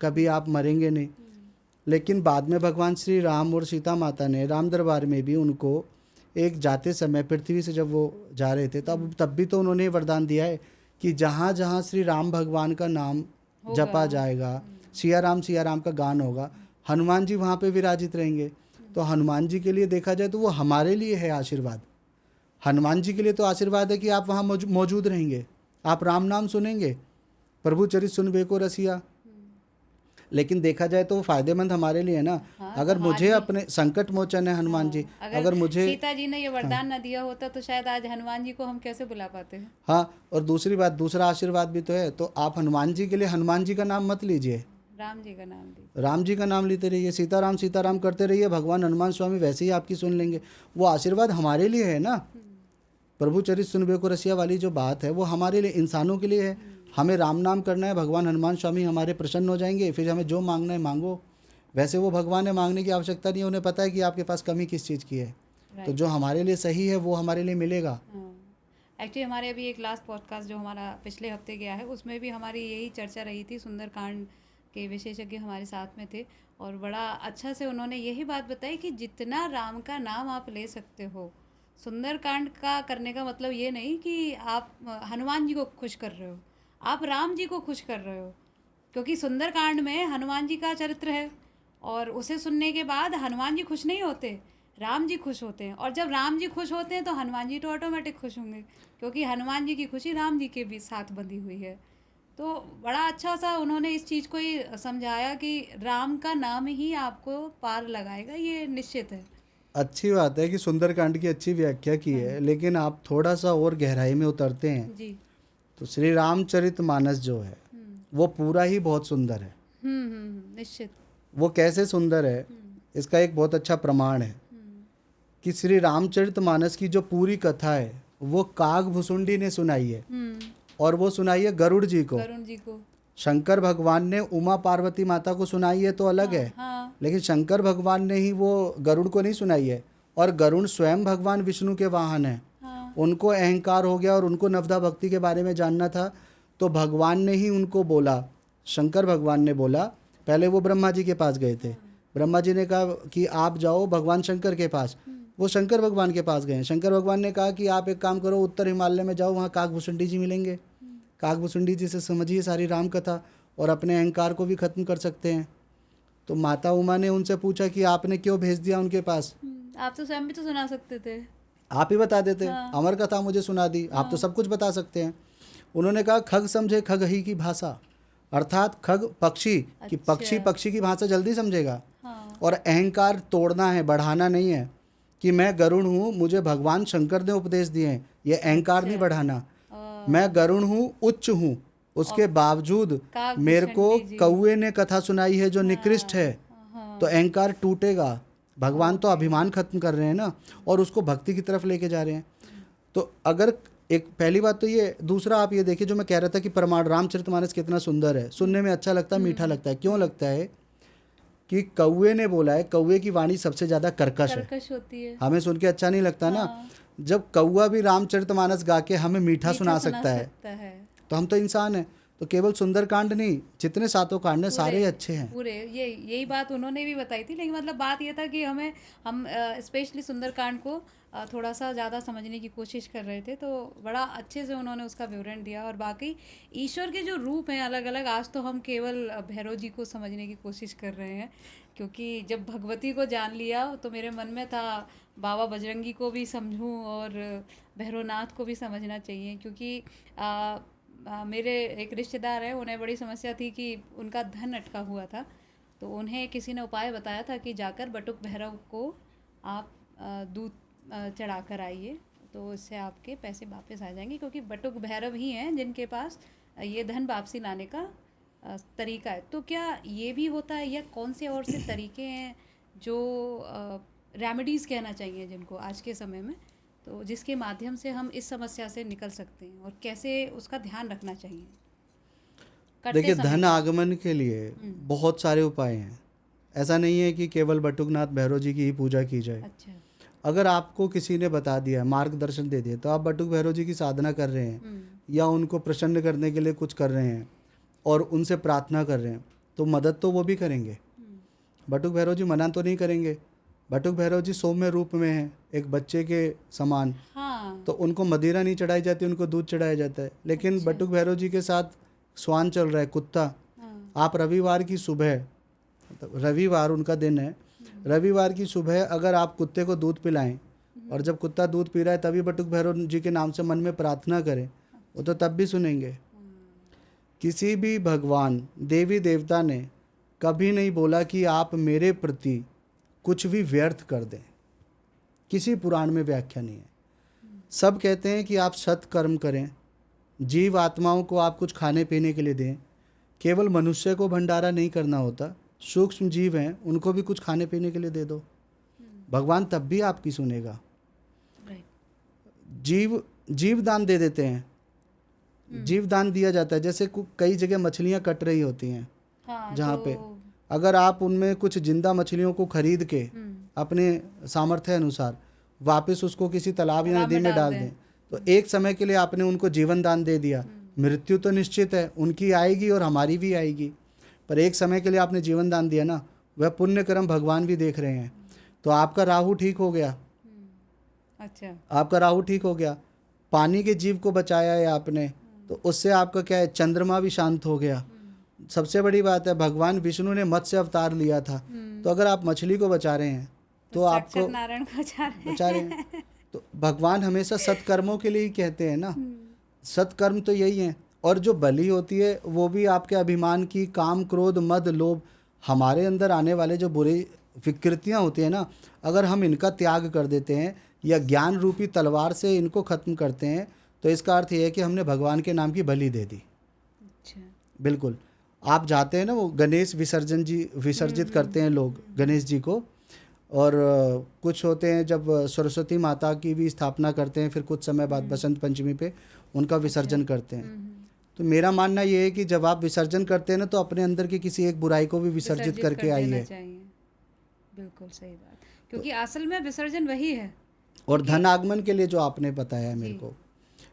कभी आप मरेंगे नहीं। लेकिन बाद में भगवान श्री राम और सीता माता ने राम दरबार में भी उनको एक जाते समय पृथ्वी से जब वो जा रहे थे तब भी तो उन्होंने वरदान दिया है कि जहाँ जहाँ श्री राम भगवान का नाम जपा जाएगा, सिया राम का गान होगा, हनुमान जी वहाँ पे विराजित रहेंगे। तो हनुमान जी के लिए देखा जाए तो वो हमारे लिए है आशीर्वाद। हनुमान जी के लिए तो आशीर्वाद है कि आप वहाँ मौजूद रहेंगे, आप राम नाम सुनेंगे, प्रभु चरित सुनबे को रसिया। लेकिन देखा जाए तो वो फायदेमंद हमारे लिए है ना। हाँ, अगर मुझे अपने संकट मोचन है हनुमान जी, अगर मुझे सीता जी ने ये वरदान ना दिया होता तो शायद आज हनुमान जी को हम कैसे बुला पाते हैं। हाँ, और दूसरी बात, दूसरा आशीर्वाद भी तो है। तो आप हनुमान जी के लिए हनुमान जी का नाम मत लीजिए, राम जी का नाम दी। राम जी का नाम लेते रहिए, सीताराम करते रहिए, भगवान हनुमान स्वामी वैसे ही आपकी सुन लेंगे। वो आशीर्वाद हमारे लिए है ना। प्रभु चरित सुनबे को रसिया वाली जो बात है वो हमारे लिए, इंसानों के लिए है। हमें राम नाम करना है, भगवान हनुमान स्वामी हमारे प्रसन्न हो जाएंगे, फिर हमें जो मांगना है मांगो। वैसे वो भगवान है, मांगने की आवश्यकता नहीं है, उन्हें पता है कि आपके पास कमी किस चीज़ की है। तो जो हमारे लिए सही है वो हमारे लिए मिलेगा। एक्चुअली हमारे अभी एक लास्ट पॉडकास्ट जो हमारा पिछले हफ्ते गया है उसमें भी हमारी यही चर्चा रही थी। सुंदरकांड के विशेषज्ञ हमारे साथ में थे और बड़ा अच्छा से उन्होंने यही बात बताई कि जितना राम का नाम आप ले सकते हो, सुंदरकांड का करने का मतलब ये नहीं कि आप हनुमान जी को खुश कर रहे हो, आप राम जी को खुश कर रहे हो, क्योंकि सुंदरकांड में हनुमान जी का चरित्र है और उसे सुनने के बाद हनुमान जी खुश नहीं होते, राम जी खुश होते हैं। और जब राम जी खुश होते हैं तो हनुमान जी तो ऑटोमेटिक खुश होंगे, क्योंकि हनुमान जी की खुशी राम जी के भी साथ बंधी हुई है। तो बड़ा अच्छा सा उन्होंने इस चीज़ को ही समझाया कि राम का नाम ही आपको पार लगाएगा, ये निश्चित है। अच्छी बात है कि सुंदरकांड की अच्छी व्याख्या की है, लेकिन आप थोड़ा सा और गहराई में उतरते हैं जी। तो श्री रामचरित मानस जो है वो पूरा ही बहुत सुंदर है। निश्चित। वो कैसे सुंदर है इसका एक बहुत अच्छा प्रमाण है कि श्री रामचरित मानस की जो पूरी कथा है वो कागभुसुंडी ने सुनाई है, और वो सुनाई है गरुड़ जी को। शंकर भगवान ने उमा पार्वती माता को सुनाई है तो अलग है, लेकिन शंकर भगवान ने ही वो गरुड़ को नहीं सुनाई है। और गरुड़ स्वयं भगवान विष्णु के वाहन है। उनको अहंकार हो गया और उनको नवदा भक्ति के बारे में जानना था, तो भगवान ने ही उनको बोला, शंकर भगवान ने बोला। पहले वो ब्रह्मा जी के पास गए थे, ब्रह्मा जी ने कहा कि आप जाओ भगवान शंकर के पास, वो शंकर भगवान के पास गए। शंकर भगवान ने कहा कि आप एक काम करो, उत्तर हिमालय में जाओ, वहाँ कागभुसुंडी जी मिलेंगे, कागभुसुंडी जी से समझिए सारी राम कथा और अपने अहंकार को भी खत्म कर सकते हैं। तो माता उमा ने उनसे पूछा कि आपने क्यों भेज दिया उनके पास, आप तो स्वयं भी तो सुना सकते थे, आप ही बता देते। अमर कथा मुझे सुना दी, आप तो सब कुछ बता सकते हैं। उन्होंने कहा खग समझे खग ही की भाषा, अर्थात खग पक्षी कि पक्षी की भाषा जल्दी समझेगा। और अहंकार तोड़ना है, बढ़ाना नहीं है कि मैं गरुड़ हूँ, मुझे भगवान शंकर ने उपदेश दिए हैं, ये अहंकार नहीं बढ़ाना। मैं गरुड़ हूँ, उच्च हूँ, उसके बावजूद मेरे को कौवे ने कथा सुनाई है जो निकृष्ट है, तो अहंकार टूटेगा। भगवान तो अभिमान खत्म कर रहे हैं ना, और उसको भक्ति की तरफ लेके जा रहे हैं। तो अगर एक पहली बात तो ये, दूसरा आप ये देखिए जो मैं कह रहा था कि प्रमाण रामचरितमानस कितना सुंदर है, सुनने में अच्छा लगता है, मीठा लगता है। क्यों लगता है कि कौवे ने बोला है, कौवे की वाणी सबसे ज़्यादा कर्कश होती है, हमें सुन के अच्छा नहीं लगता ना। जब कौआ भी रामचरितमानस गा के हमें मीठा सुना सकता है, है। तो हम तो इंसान हैं। तो केवल सुंदरकांड नहीं, जितने सातों कांड हैं सारे ही अच्छे हैं। पूरे यही बात उन्होंने भी बताई थी, लेकिन मतलब बात ये था कि हम स्पेशली सुंदरकांड को थोड़ा सा ज़्यादा समझने की कोशिश कर रहे थे, तो बड़ा अच्छे से उन्होंने उसका विवरण दिया। और बाकी ईश्वर के जो रूप हैं अलग अलग, आज तो हम केवल भैरव जी को समझने की कोशिश कर रहे हैं, क्योंकि जब भगवती को जान लिया तो मेरे मन में था बाबा बजरंगी को भी समझूं और भैरवनाथ को भी समझना चाहिए, क्योंकि मेरे एक रिश्तेदार है, उन्हें बड़ी समस्या थी कि उनका धन अटका हुआ था, तो उन्हें किसी ने उपाय बताया था कि जाकर बटुक भैरव को आप दूध चढ़ा कर आइए, तो इससे आपके पैसे वापस आ जाएंगे, क्योंकि बटुक भैरव ही हैं जिनके पास ये धन वापसी लाने का तरीका है। तो क्या ये भी होता है, या कौन से और से तरीके हैं जो रेमेडीज़ कहना चाहिए जिनको आज के समय में, तो जिसके माध्यम से हम इस समस्या से निकल सकते हैं, और कैसे उसका ध्यान रखना चाहिए करते देखिए, समय? धन आगमन के लिए बहुत सारे उपाय हैं। ऐसा नहीं है कि केवल बटुकनाथ भैरव जी की ही पूजा की जाए। अच्छा। अगर आपको किसी ने बता दिया, मार्गदर्शन दे दिया, तो आप बटुक भैरव जी की साधना कर रहे हैं या उनको प्रसन्न करने के लिए कुछ कर रहे हैं और उनसे प्रार्थना कर रहे हैं, तो मदद तो वो भी करेंगे। बटुक भैरव जी मना तो नहीं करेंगे। बटुक भैरव जी सौम्य रूप में हैं, एक बच्चे के समान। हाँ। तो उनको मदिरा नहीं चढ़ाई जाती, उनको दूध चढ़ाया जाता है। लेकिन अच्छा। बटुक भैरव जी के साथ श्वान चल रहा है, कुत्ता। हाँ। आप रविवार की सुबह, मतलब रविवार उनका दिन है, रविवार की सुबह अगर आप कुत्ते को दूध पिलाएं और जब कुत्ता दूध पी रहा है तभी बटुक भैरव जी के नाम से मन में प्रार्थना करें, वो तो तब भी सुनेंगे। किसी भी भगवान देवी देवता ने कभी नहीं बोला कि आप मेरे प्रति कुछ भी व्यर्थ कर दें। किसी पुराण में व्याख्या नहीं है। सब कहते हैं कि आप सत्कर्म करें, जीव आत्माओं को आप कुछ खाने पीने के लिए दें। केवल मनुष्य को भंडारा नहीं करना होता, सूक्ष्म जीव हैं उनको भी कुछ खाने पीने के लिए दे दो, भगवान तब भी आपकी सुनेगा। जीव दान दे देते हैं, जीव दान दिया जाता है। जैसे कई जगह मछलियां कट रही होती हैं, हाँ, जहाँ पे अगर आप उनमें कुछ जिंदा मछलियों को खरीद के अपने सामर्थ्य अनुसार वापस उसको किसी तालाब या नदी में डाल दें, तो एक समय के लिए आपने उनको जीवन दान दे दिया। मृत्यु तो निश्चित है, उनकी आएगी और हमारी भी आएगी, पर एक समय के लिए आपने जीवन दान दिया ना, वह पुण्य कर्म भगवान भी देख रहे हैं। तो आपका राहु ठीक हो गया। अच्छा। आपका राहु ठीक हो गया, पानी के जीव को बचाया है आपने, तो उससे आपका क्या है, चंद्रमा भी शांत हो गया। सबसे बड़ी बात है, भगवान विष्णु ने मत्स्य अवतार लिया था, तो अगर आप मछली को बचा रहे हैं तो आपको नारायण को बचा रहे हैं। तो भगवान हमेशा सत्कर्मों के लिए ही कहते हैं ना, सत्कर्म तो यही है। और जो बलि होती है वो भी आपके अभिमान की, काम क्रोध मद लोभ, हमारे अंदर आने वाले जो बुरी विकृतियाँ होती हैं ना, अगर हम इनका त्याग कर देते हैं या ज्ञान रूपी तलवार से इनको ख़त्म करते हैं, तो इसका अर्थ ये है कि हमने भगवान के नाम की बलि दे दी। अच्छा। बिल्कुल। आप जाते हैं ना, वो गणेश विसर्जित करते हैं लोग गणेश जी को, और कुछ होते हैं जब सरस्वती माता की भी स्थापना करते हैं, फिर कुछ समय बाद बसंत पंचमी पे उनका विसर्जन करते हैं। तो मेरा मानना ये है कि जब आप विसर्जन करते हैं ना, तो अपने अंदर की किसी एक बुराई को भी विसर्जित करके आइए। बिल्कुल सही बात, क्योंकि असल में विसर्जन वही है। और धन आगमन के लिए जो आपने बताया है मेरे को,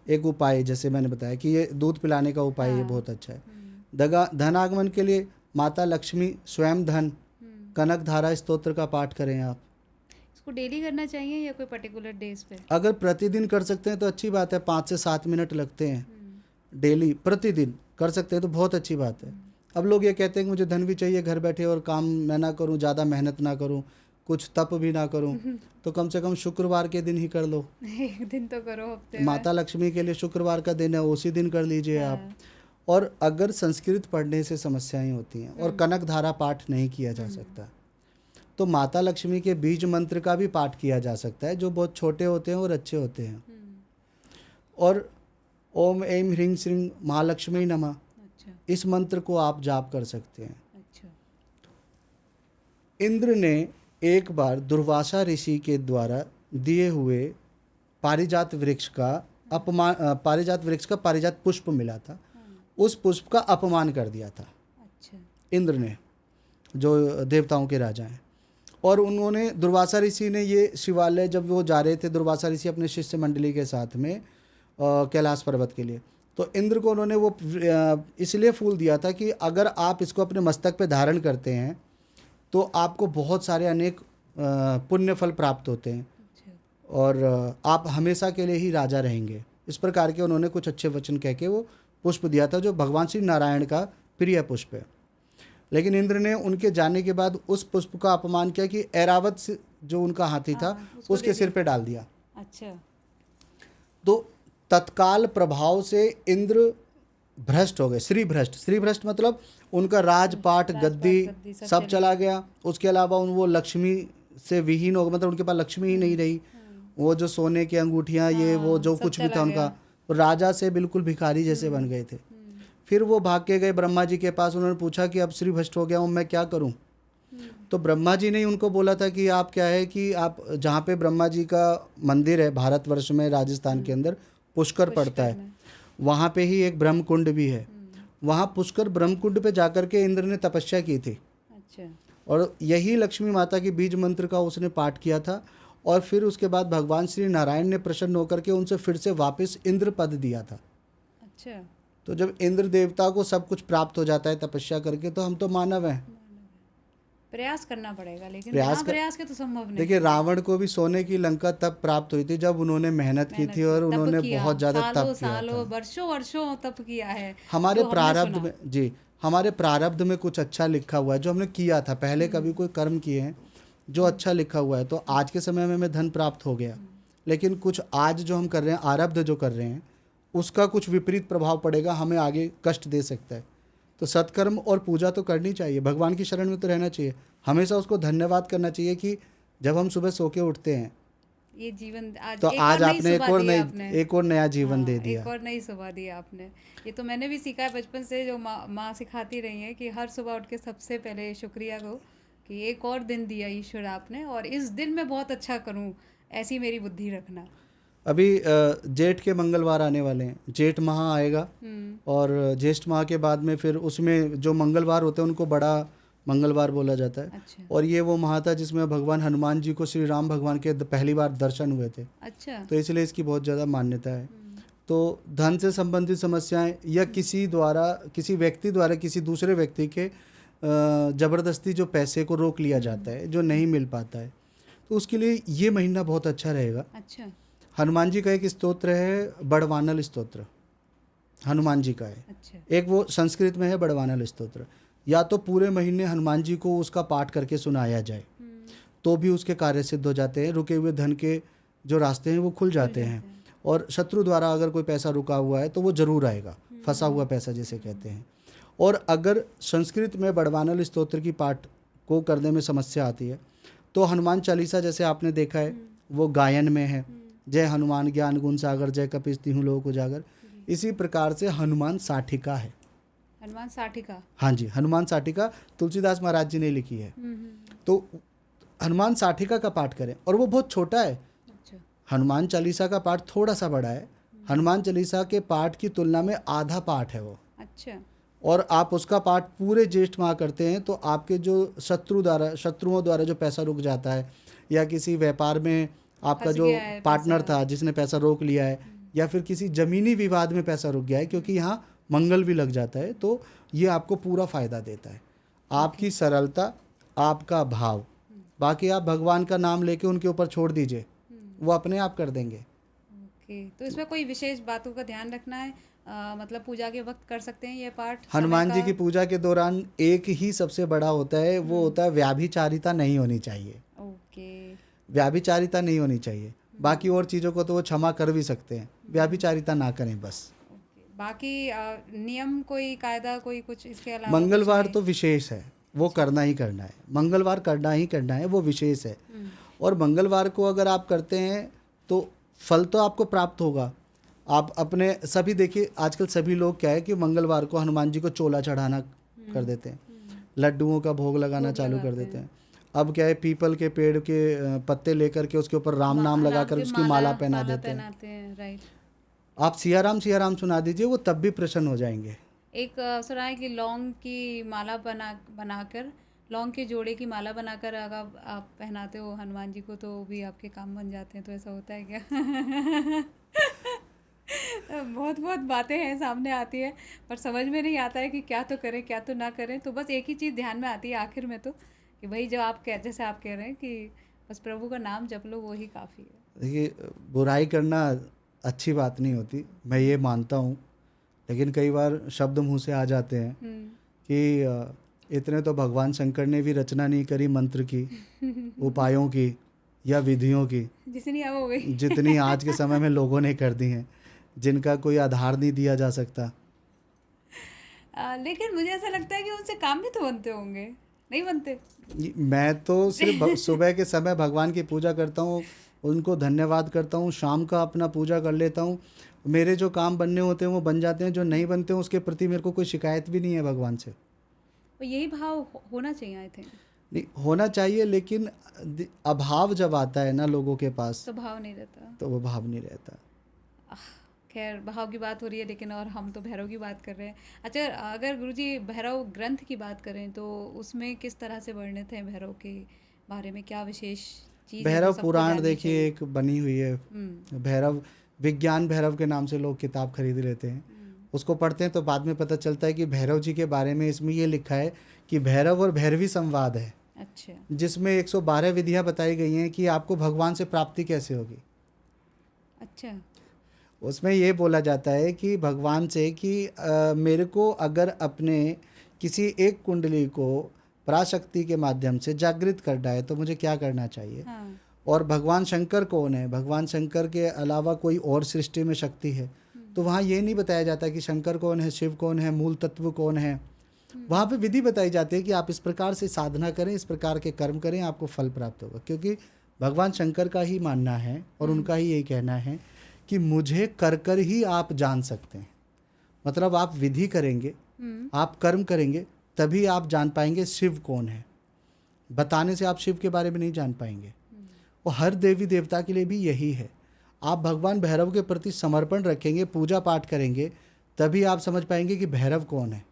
एक उपाय जैसे मैंने बताया कि ये दूध पिलाने का उपाय, ये बहुत अच्छा है। धन आगमन के लिए माता लक्ष्मी स्वयं धन कनक धारा स्तोत्र का पाठ करें आप। इसको डेली करना चाहिए या कोई पर्टिकुलर डेज पे? अगर प्रतिदिन कर सकते हैं तो अच्छी बात है, 5 से 7 मिनट लगते हैं। डेली प्रतिदिन कर सकते हैं तो बहुत अच्छी बात है। अब लोग ये कहते हैं कि मुझे धन भी चाहिए, घर बैठे और काम मैं ना करूं, ज़्यादा मेहनत ना करूं, कुछ तप भी ना करूं, तो कम से कम शुक्रवार के दिन ही कर लो। एक दिन तो करो हफ्ते में। माता लक्ष्मी के लिए शुक्रवार का दिन है, उसी दिन कर लीजिए आप। और अगर संस्कृत पढ़ने से समस्याएं होती हैं और कनक धारा पाठ नहीं किया जा सकता, तो माता लक्ष्मी के बीज मंत्र का भी पाठ किया जा सकता है, जो बहुत छोटे होते हैं और अच्छे होते हैं। और ओम ऐं ह्रीं श्रीं महालक्ष्मी नमः, अच्छा। इस मंत्र को आप जाप कर सकते हैं। अच्छा। इंद्र ने एक बार दुर्वासा ऋषि के द्वारा दिए हुए पारिजात वृक्ष का पारिजात पुष्प मिला था, उस पुष्प का अपमान कर दिया था। अच्छा। इंद्र ने, जो देवताओं के राजा हैं, और उन्होंने दुर्वासा ऋषि ने ये शिवालय, जब वो जा रहे थे दुर्वासा ऋषि अपने शिष्य मंडली के साथ में कैलाश पर्वत के लिए, तो इंद्र को उन्होंने वो इसलिए फूल दिया था कि अगर आप इसको अपने मस्तक पे धारण करते हैं तो आपको बहुत सारे अनेक पुण्य फल प्राप्त होते हैं और आप हमेशा के लिए ही राजा रहेंगे। इस प्रकार के उन्होंने कुछ अच्छे वचन कह के वो पुष्प दिया था, जो भगवान श्री नारायण का प्रिय पुष्प है। लेकिन इंद्र ने उनके जाने के बाद उस पुष्प का अपमान किया कि ऐरावत से जो उनका हाथी था उसके सिर पे डाल दिया। अच्छा। तो तत्काल प्रभाव से इंद्र भ्रष्ट हो गए, श्री भ्रष्ट। श्री भ्रष्ट मतलब उनका राजपाट गद्दी सब चला गया। उसके अलावा वो लक्ष्मी से विहीन हो गए, मतलब उनके पास लक्ष्मी ही नहीं रही। वो जो सोने की अंगूठियाँ ये वो जो कुछ भी था उनका, तो राजा से बिल्कुल भिखारी जैसे बन गए थे। फिर वो भाग के गए ब्रह्मा जी के पास। उन्होंने पूछा कि अब श्री भ्रष्ट हो गया हूँ, मैं क्या करूँ। तो ब्रह्मा जी ने उनको बोला था कि आप क्या है कि आप जहाँ पे ब्रह्मा जी का मंदिर है भारतवर्ष में, राजस्थान के अंदर पुष्कर पड़ता है, वहाँ पे ही एक ब्रह्म कुंड भी है। वहाँ पुष्कर ब्रह्म कुंड पे जाकर के इंद्र ने तपस्या की थी। अच्छा। और यही लक्ष्मी माता की बीज मंत्र का उसने पाठ किया था। और फिर उसके बाद भगवान श्री नारायण ने प्रसन्न होकर के उनसे फिर से वापस इंद्र पद दिया था। अच्छा। तो जब इंद्र देवता को सब कुछ प्राप्त हो जाता है तपस्या करके, तो हम तो मानव हैं। प्रयास करना पड़ेगा, लेकिन प्रयास प्रयास के तो संभव नहीं। देखिए, रावण को भी सोने की लंका तब प्राप्त हुई थी जब उन्होंने मेहनत की थी और उन्होंने बहुत ज़्यादा तप किया सालों था। वर्षों वर्षों तप किया है। हमारे जो हमने प्रारब्ध सुना। में जी, हमारे प्रारब्ध में कुछ अच्छा लिखा हुआ है जो हमने किया था पहले, कभी कोई कर्म किए हैं जो अच्छा लिखा हुआ है। तो आज के समय में हमें धन प्राप्त हो गया, लेकिन कुछ आज जो हम कर रहे हैं, आरब्ध जो कर रहे हैं, उसका कुछ विपरीत प्रभाव पड़ेगा, हमें आगे कष्ट दे सकता है। तो सत्कर्म और पूजा तो करनी चाहिए, भगवान की शरण में तो रहना चाहिए, हमेशा उसको धन्यवाद करना चाहिए कि जब हम सुबह सो के उठते हैं ये जीवन आज तो एक आज और नई आपने सुबह दी आपने। एक और नया जीवन दे हाँ, दिया। एक और नई सुबह दी आपने। ये तो मैंने भी सीखा है बचपन से, जो माँ सिखाती रही है कि हर सुबह उठ के सबसे पहले शुक्रिया कहो कि एक और दिन दिया ईश्वर आपने, और इस दिन मैं बहुत अच्छा करूँ, ऐसी मेरी बुद्धि रखना। अभी जेठ के मंगलवार आने वाले हैं, जेठ माह आएगा और ज्येष्ठ माह के बाद में फिर उसमें जो मंगलवार होते हैं उनको बड़ा मंगलवार बोला जाता है। अच्छा। और ये वो माह था जिसमें भगवान हनुमान जी को श्री राम भगवान के पहली बार दर्शन हुए थे। अच्छा। तो इसलिए इसकी बहुत ज़्यादा मान्यता है। तो धन से संबंधित समस्याएं या किसी व्यक्ति द्वारा किसी दूसरे व्यक्ति के ज़बरदस्ती जो पैसे को रोक लिया जाता है, जो नहीं मिल पाता है, तो उसके लिए ये महीना बहुत अच्छा रहेगा। अच्छा। हनुमान जी का एक स्तोत्र है, बड़वानल स्तोत्र, हनुमान जी का है। अच्छा। एक वो संस्कृत में है बड़वानल स्तोत्र। या तो पूरे महीने हनुमान जी को उसका पाठ करके सुनाया जाए तो भी उसके कार्य सिद्ध हो जाते हैं, रुके हुए धन के जो रास्ते हैं वो खुल जाते हैं। और शत्रु द्वारा अगर कोई पैसा रुका हुआ है तो वो जरूर आएगा, फंसा हुआ पैसा जिसे कहते हैं। और अगर संस्कृत में बड़वानल स्तोत्र की पाठ को करने में समस्या आती है तो हनुमान चालीसा, जैसे आपने देखा है, वो गायन में है, जय हनुमान ज्ञान गुण सागर, जय कपीस तिहु लोक उजागर। इसी प्रकार से हनुमान साठिका है। हनुमान साठिका? हाँ जी, हनुमान साठिका तुलसीदास महाराज जी ने लिखी है। तो हनुमान साठिका का पाठ करें, और वो बहुत छोटा है। अच्छा। हनुमान चालीसा का पाठ थोड़ा सा बड़ा है। हनुमान चालीसा के पाठ की तुलना में आधा पाठ है वो। अच्छा। और आप उसका पाठ पूरे ज्येष्ठ माह करते हैं तो आपके जो शत्रुओं द्वारा जो पैसा रुक जाता है, या किसी व्यापार में आपका जो पार्टनर था जिसने पैसा रोक लिया है, या फिर किसी ज़मीनी विवाद में पैसा रुक गया है, क्योंकि यहाँ मंगल भी लग जाता है, तो ये आपको पूरा फ़ायदा देता है। आपकी सरलता, आपका भाव, बाकी आप भगवान का नाम लेके उनके ऊपर छोड़ दीजिए, वो अपने आप कर देंगे। ओके। तो इसमें कोई विशेष बातों का ध्यान रखना है? मतलब पूजा के वक्त कर सकते हैं ये पाठ? हनुमान जी की पूजा के दौरान एक ही सबसे बड़ा होता है, वो होता है व्याभिचारिता नहीं होनी चाहिए। ओके। व्याभिचारिता नहीं होनी चाहिए। बाकी और चीज़ों को तो वो क्षमा कर भी सकते हैं, व्याभिचारिता ना करें बस। बाकी नियम, कोई कायदा, कोई कुछ इसके अलावा? मंगलवार तो विशेष है, वो करना ही करना है, मंगलवार करना ही करना है, वो विशेष है। और मंगलवार को अगर आप करते हैं तो फल तो आपको प्राप्त होगा। आप अपने सभी देखिए, आजकल सभी लोग क्या है कि मंगलवार को हनुमान जी को चोला चढ़ाना कर देते हैं, लड्डुओं का भोग लगाना चालू कर देते हैं। अब क्या है, पीपल के पेड़ के पत्ते लेकर के उसके ऊपर राम नाम लगाकर उसकी माला पहना देते हैं। राइट। आप सिया राम सुना दीजिए, वो तब भी प्रसन्न हो जाएंगे। एक सुना है कि लौंग की माला बनाकर लौंग के जोड़े की माला बनाकर अगर आप पहनाते हो हनुमान जी को तो वो भी आपके काम बन जाते हैं, तो ऐसा होता है क्या? बहुत बहुत बातें हैं सामने आती है, पर समझ में नहीं आता है कि क्या तो करें क्या तो ना करें। तो बस एक ही चीज़ ध्यान में आती है आखिर में, तो कि भाई जो आप कह जैसे आप कह रहे हैं कि बस प्रभु का नाम जप लो, वो ही काफ़ी है। देखिए, बुराई करना अच्छी बात नहीं होती, मैं ये मानता हूँ। लेकिन कई बार शब्द मुंह से आ जाते हैं कि इतने तो भगवान शंकर ने भी रचना नहीं करी मंत्र की, उपायों की या विधियों की, जितनी अब हो गई। जितनी आज के समय में लोगों ने कर दी हैं, जिनका कोई आधार नहीं दिया जा सकता। लेकिन मुझे ऐसा लगता है कि उनसे काम भी तो बनते होंगे, नहीं बनते? मैं तो सिर्फ सुबह के समय भगवान की पूजा करता हूँ, उनको धन्यवाद करता हूँ, शाम का अपना पूजा कर लेता हूँ। मेरे जो काम बनने होते हैं वो बन जाते हैं, जो नहीं बनते हैं उसके प्रति मेरे को कोई शिकायत भी नहीं है भगवान से। और यही भाव होना चाहिए, आई थिंक। नहीं, होना चाहिए, लेकिन अभाव जब आता है ना लोगों के पास, तो भाव नहीं रहता। तो वो भाव नहीं रहता। खैर, भाव की बात हो रही है, लेकिन और हम तो भैरव की बात कर रहे हैं। अच्छा, अगर गुरुजी भैरव ग्रंथ की बात करें तो उसमें किस तरह से वर्णित है भैरव के बारे में, क्या विशेष चीज़ है जो भैरव सबको पुराण जाननी देखिए चाहिए? एक बनी हुई है, भैरव विज्ञान भैरव के नाम से लोग किताब खरीद लेते हैं, उसको पढ़ते हैं तो बाद में पता चलता है कि भैरव जी के बारे में इसमें ये लिखा है कि भैरव और भैरवी संवाद है, अच्छा। जिसमें 112 विधियां बताई गई हैं कि आपको भगवान से प्राप्ति कैसे होगी। अच्छा। उसमें ये बोला जाता है कि भगवान से कि मेरे को अगर अपने किसी एक कुंडली को पराशक्ति के माध्यम से जागृत करना है तो मुझे क्या करना चाहिए। हाँ। और भगवान शंकर कौन है, भगवान शंकर के अलावा कोई और सृष्टि में शक्ति है, तो वहाँ ये नहीं बताया जाता कि शंकर कौन है, शिव कौन है, मूल तत्व कौन है। वहाँ पे विधि बताई जाती है कि आप इस प्रकार से साधना करें, इस प्रकार के कर्म करें, आपको फल प्राप्त होगा। क्योंकि भगवान शंकर का ही मानना है और उनका ही यही कहना है कि मुझे कर कर ही आप जान सकते हैं। मतलब आप विधि करेंगे, आप कर्म करेंगे, तभी आप जान पाएंगे शिव कौन है। बताने से आप शिव के बारे में नहीं जान पाएंगे। और हर देवी देवता के लिए भी यही है। आप भगवान भैरव के प्रति समर्पण रखेंगे, पूजा पाठ करेंगे, तभी आप समझ पाएंगे कि भैरव कौन है।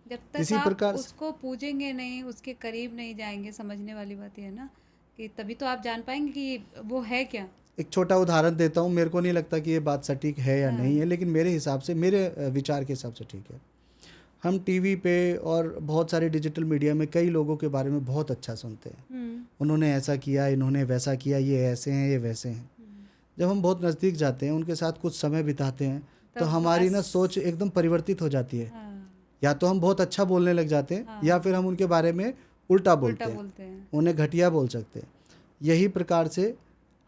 जब तक इसी आप प्रकार उसको पूजेंगे नहीं, उसके करीब नहीं जाएंगे, समझने वाली बात ये है ना, कि तभी तो आप जान पाएंगे कि वो है क्या। एक छोटा उदाहरण देता हूँ, मेरे को नहीं लगता कि ये बात सटीक है या नहीं है, लेकिन मेरे हिसाब से, मेरे विचार के हिसाब से ठीक है। हम टीवी पे और बहुत सारे डिजिटल मीडिया में कई लोगों के बारे में बहुत अच्छा सुनते हैं, उन्होंने ऐसा किया, इन्होंने वैसा किया, ये ऐसे हैं, ये वैसे हैं। जब हम बहुत नज़दीक जाते हैं, उनके साथ कुछ समय बिताते हैं, तो हमारी ना सोच एकदम परिवर्तित हो जाती है। या तो हम बहुत अच्छा बोलने लग जाते हैं, या फिर हम उनके बारे में उल्टा बोलते हैं, उन्हें घटिया बोल सकते हैं। यही प्रकार से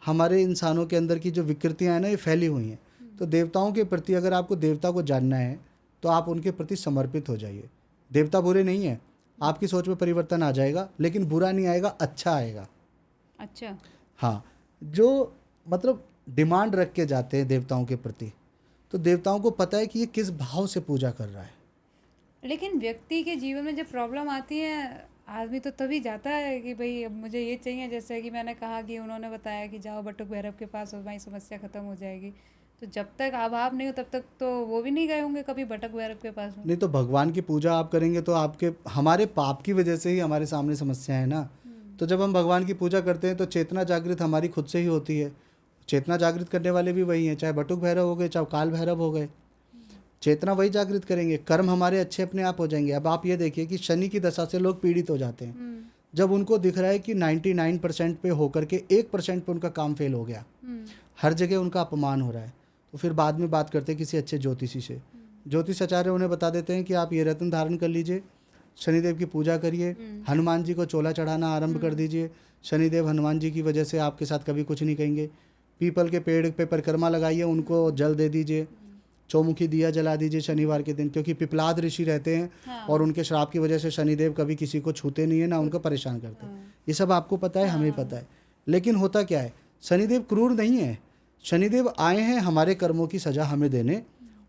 हमारे इंसानों के अंदर की जो विकृतियाँ हैं ना, ये फैली हुई हैं। तो देवताओं के प्रति अगर आपको देवता को जानना है तो आप उनके प्रति समर्पित हो जाइए। देवता बुरे नहीं है, आपकी सोच में परिवर्तन आ जाएगा, लेकिन बुरा नहीं आएगा, अच्छा आएगा। अच्छा। हाँ, जो मतलब डिमांड रख के जाते हैं देवताओं के प्रति, तो देवताओं को पता है कि ये किस भाव से पूजा कर रहा है। लेकिन व्यक्ति के जीवन में जब प्रॉब्लम आती है, आदमी तो तभी जाता है कि भाई अब मुझे ये चाहिए। जैसे कि मैंने कहा कि उन्होंने बताया कि जाओ बटुक भैरव के पास और भाई समस्या ख़त्म हो जाएगी। तो जब तक अभाव नहीं हो तब तक तो वो भी नहीं गए होंगे कभी बटुक भैरव के पास में। नहीं तो भगवान की पूजा आप करेंगे तो आपके हमारे पाप की वजह से ही हमारे सामने समस्या है ना। तो जब हम भगवान की पूजा करते हैं तो चेतना जागृत हमारी खुद से ही होती है। चेतना जागृत करने वाले भी वही हैं, चाहे बटुक भैरव हो गए, चाहे काल भैरव हो गए, चेतना वही जागृत करेंगे, कर्म हमारे अच्छे अपने आप हो जाएंगे। अब आप ये देखिए कि शनि की दशा से लोग पीड़ित हो जाते हैं। जब उनको दिख रहा है कि 99% पे होकर के 1% पे उनका काम फेल हो गया, हर जगह उनका अपमान हो रहा है, तो फिर बाद में बात करते हैं किसी अच्छे ज्योतिषी से। ज्योतिष आचार्य उन्हें बता देते हैं कि आप ये रत्न धारण कर लीजिए, शनिदेव की पूजा करिए, हनुमान जी को चोला चढ़ाना आरंभ कर दीजिए। शनिदेव हनुमान जी की वजह से आपके साथ कभी कुछ नहीं कहेंगे। पीपल के पेड़ पे परिक्रमा लगाइए, उनको जल दे दीजिए, चौमुखी दिया जला दीजिए शनिवार के दिन, क्योंकि पिपलाद ऋषि रहते हैं और उनके श्राप की वजह से शनिदेव कभी किसी को छूते नहीं है, ना उनको परेशान करते। ये सब आपको पता है, हमें पता है। लेकिन होता क्या है, शनिदेव क्रूर नहीं है। शनिदेव आए हैं हमारे कर्मों की सजा हमें देने,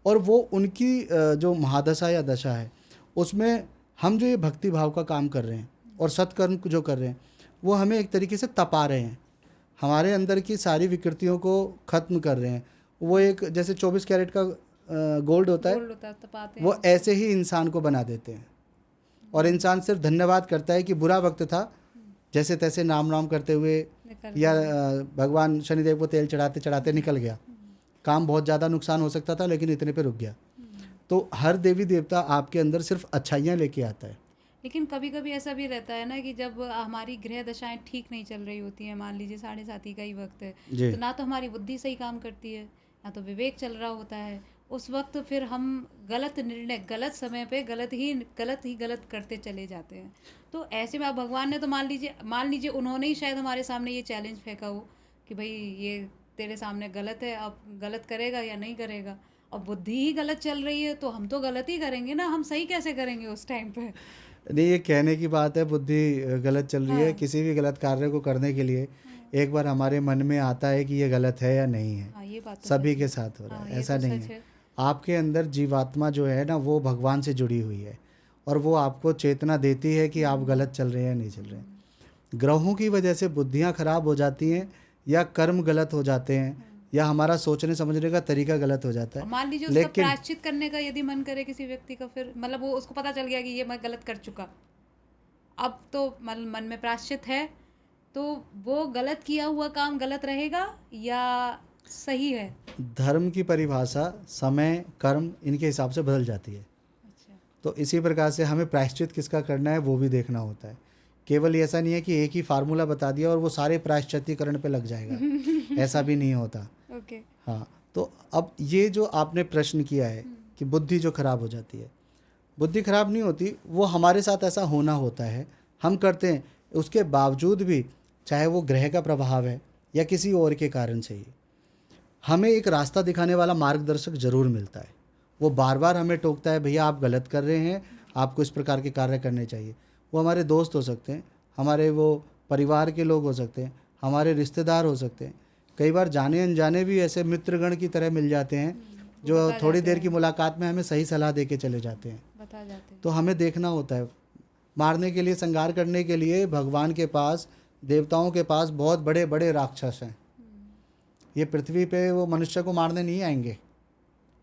और वो उनकी जो महादशा या दशा है उसमें हम जो ये भक्ति भाव का काम कर रहे हैं और सत्कर्म जो कर रहे हैं, वो हमें एक तरीके से तपा रहे हैं, हमारे अंदर की सारी विकृतियों को ख़त्म कर रहे हैं। वो एक जैसे 24 कैरेट का गोल्ड होता है, तपाते हैं वो ऐसे ही इंसान को बना देते हैं। और इंसान सिर्फ धन्यवाद करता है कि बुरा वक्त था, जैसे तैसे नाम नाम करते हुए निकल या भगवान शनिदेव को तेल चढ़ाते चढ़ाते निकल गया। काम बहुत ज़्यादा नुकसान हो सकता था लेकिन इतने पे रुक गया। तो हर देवी देवता आपके अंदर सिर्फ अच्छाइयाँ लेके आता है। लेकिन कभी कभी ऐसा भी रहता है ना कि जब हमारी ग्रह दशाएं ठीक नहीं चल रही होती हैं, मान लीजिए 7:30 का ही वक्त है, जी तो ना तो हमारी बुद्धि सही काम करती है, ना तो विवेक चल रहा होता है। उस वक्त फिर हम गलत निर्णय गलत समय पे गलत करते चले जाते हैं। तो ऐसे में अब भगवान ने तो मान लीजिए उन्होंने ही शायद हमारे सामने ये चैलेंज फेंका हो कि भाई ये तेरे सामने गलत है, अब गलत करेगा या नहीं करेगा। अब बुद्धि ही गलत चल रही है तो हम तो गलत ही करेंगे ना, हम सही कैसे करेंगे उस टाइम पे। नहीं, ये कहने की बात है बुद्धि गलत चल रही है। हाँ। किसी भी गलत कार्य को करने के लिए हाँ। एक बार हमारे मन में आता है कि ये गलत है या नहीं है। हाँ, ये बात तो सभी सच के है। साथ हो रहा हाँ, है, ये ऐसा तो नहीं सच है। है। आपके अंदर जीवात्मा जो है ना वो भगवान से जुड़ी हुई है और वो आपको चेतना देती है कि आप गलत चल रहे हैं या नहीं चल रहे हैं। ग्रहों की वजह से बुद्धियाँ खराब हो जाती हैं या कर्म गलत हो जाते हैं या हमारा सोचने समझने का तरीका गलत हो जाता और है। मान लीजिए उसका लेकिन प्रायश्चित करने का यदि मन करे किसी व्यक्ति का, फिर मतलब वो उसको पता चल गया कि ये मैं गलत कर चुका, अब तो मन में प्रायश्चित है, तो वो गलत किया हुआ काम गलत रहेगा या सही है? धर्म की परिभाषा समय कर्म इनके हिसाब से बदल जाती है। अच्छा। तो इसी प्रकार से हमें प्रायश्चित किसका करना है वो भी देखना होता है। केवल ऐसा नहीं है कि एक ही फार्मूला बता दिया और वो सारे प्रायश्चितीकरण पे लग जाएगा, ऐसा भी नहीं होता। ओके। हाँ, तो अब ये जो आपने प्रश्न किया है कि बुद्धि जो खराब हो जाती है, बुद्धि खराब नहीं होती, वो हमारे साथ ऐसा होना होता है, हम करते हैं। उसके बावजूद भी चाहे वो ग्रह का प्रभाव है या किसी और के कारण से ही हमें एक रास्ता दिखाने वाला मार्गदर्शक जरूर मिलता है। वो बार बार हमें टोकता है, भैया आप गलत कर रहे हैं, आपको इस प्रकार के कार्य करने चाहिए। वो हमारे दोस्त हो सकते हैं, हमारे वो परिवार के लोग हो सकते हैं, हमारे रिश्तेदार हो सकते हैं। कई बार जाने अनजाने भी ऐसे मित्रगण की तरह मिल जाते हैं वो जो बता थोड़ी जाते देर हैं, की मुलाकात में हमें सही सलाह दे के चले जाते हैं। बता जाते हैं। तो हमें देखना होता है। मारने के लिए, संहार करने के लिए भगवान के पास, देवताओं के पास बहुत बड़े बड़े राक्षस हैं। ये पृथ्वी पे वो मनुष्य को मारने नहीं आएंगे,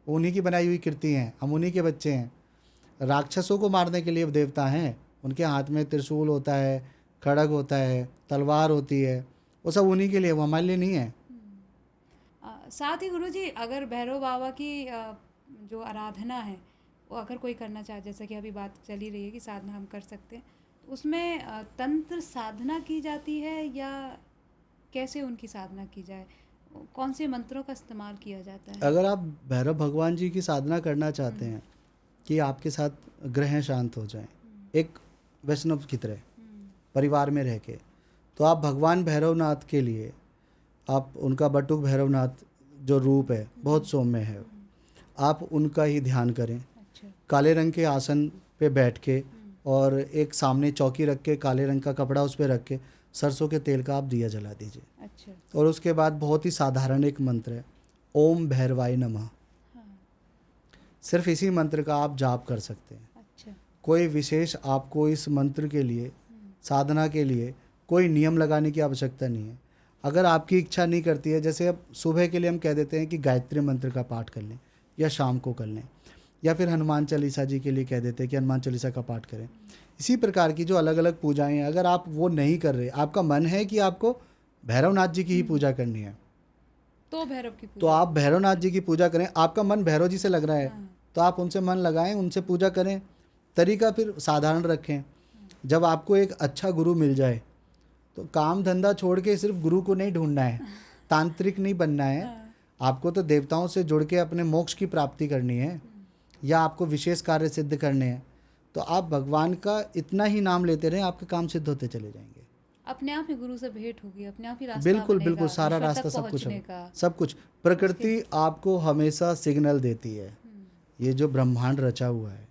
वो उन्हीं की बनाई हुई कृति हैं, हम उन्हीं के बच्चे हैं। राक्षसों को मारने के लिए देवता हैं, उनके हाथ में त्रिशूल होता है, खड़ग होता है, तलवार होती है, वो सब उन्हीं के लिए, वो हमारे लिए नहीं है। साथ ही गुरुजी, अगर भैरव बाबा की जो आराधना है वो अगर कोई करना चाहे, जैसे कि अभी बात चली रही है कि साधना हम कर सकते हैं, तो उसमें तंत्र साधना की जाती है या कैसे उनकी साधना की जाए? कौन से मंत्रों का इस्तेमाल किया जाता है? अगर आप भैरव भगवान जी की साधना करना चाहते हैं कि आपके साथ ग्रह शांत हो जाएं, एक वैष्णव की तरह परिवार में रह के, तो आप भगवान भैरवनाथ के लिए, आप उनका बटुक भैरवनाथ जो रूप है बहुत सौम्य है, आप उनका ही ध्यान करें। अच्छा। काले रंग के आसन पे बैठ के और एक सामने चौकी रख के, काले रंग का कपड़ा उस पर रख के सरसों के तेल का आप दिया जला दीजिए। अच्छा। और उसके बाद बहुत ही साधारण एक मंत्र है, ओम भैरवाय नमः। हाँ। सिर्फ इसी मंत्र का आप जाप कर सकते हैं। अच्छा। कोई विशेष आपको इस मंत्र के लिए, साधना के लिए कोई नियम लगाने की आवश्यकता नहीं है। अगर आपकी इच्छा नहीं करती है, जैसे अब सुबह के लिए हम कह देते हैं कि गायत्री मंत्र का पाठ कर लें या शाम को कर लें, या फिर हनुमान चालीसा जी के लिए कह देते हैं कि हनुमान चालीसा का पाठ करें। इसी प्रकार की जो अलग अलग पूजाएं हैं, अगर आप वो नहीं कर रहे, आपका मन है कि आपको भैरवनाथ जी की ही पूजा करनी है, तो भैरव की तो पूजा। आप भैरवनाथ जी की पूजा करें। आपका मन भैरव जी से लग रहा है हाँ। तो आप उनसे मन लगाएं, उनसे पूजा करें। तरीका फिर साधारण रखें। जब आपको एक अच्छा गुरु मिल जाए तो काम धंधा छोड़ के सिर्फ गुरु को नहीं ढूंढना है, तांत्रिक नहीं बनना है। आपको तो देवताओं से जुड़ के अपने मोक्ष की प्राप्ति करनी है या आपको विशेष कार्य सिद्ध करने हैं, तो आप भगवान का इतना ही नाम लेते रहें, आपके काम सिद्ध होते चले जाएंगे। अपने आप ही गुरु से भेंट होगी, अपने आप ही रास्ता बिल्कुल बनेगा, बिल्कुल, सारा ईश्वर रास्ता तक सब कुछ पहुंचने का। सब कुछ प्रकृति आपको हमेशा सिग्नल देती है। ये जो ब्रह्मांड रचा हुआ है,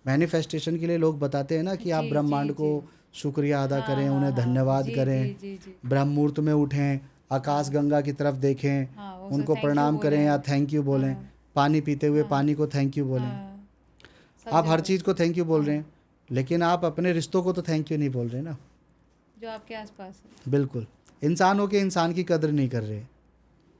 मैनिफेस्टेशन के लिए लोग बताते हैं ना कि आप जी, ब्रह्मांड जी, को शुक्रिया अदा हाँ, करें, हाँ, उन्हें हाँ, धन्यवाद जी, करें, जी, जी, जी। ब्रह्म मुहूर्त में उठें, आकाश गंगा की तरफ देखें, हाँ, वो उनको thank you प्रणाम करें बोलें। या थैंक यू बोलें, हाँ, पानी पीते हुए हाँ, पानी को थैंक यू बोलें। हाँ, सब आप हर जगह चीज़ को थैंक यू बोल रहे हैं, लेकिन आप अपने रिश्तों को तो थैंक यू नहीं बोल रहे ना। जो आपके आसपास है, बिल्कुल, इंसान हो के इंसान की कदर नहीं कर रहे।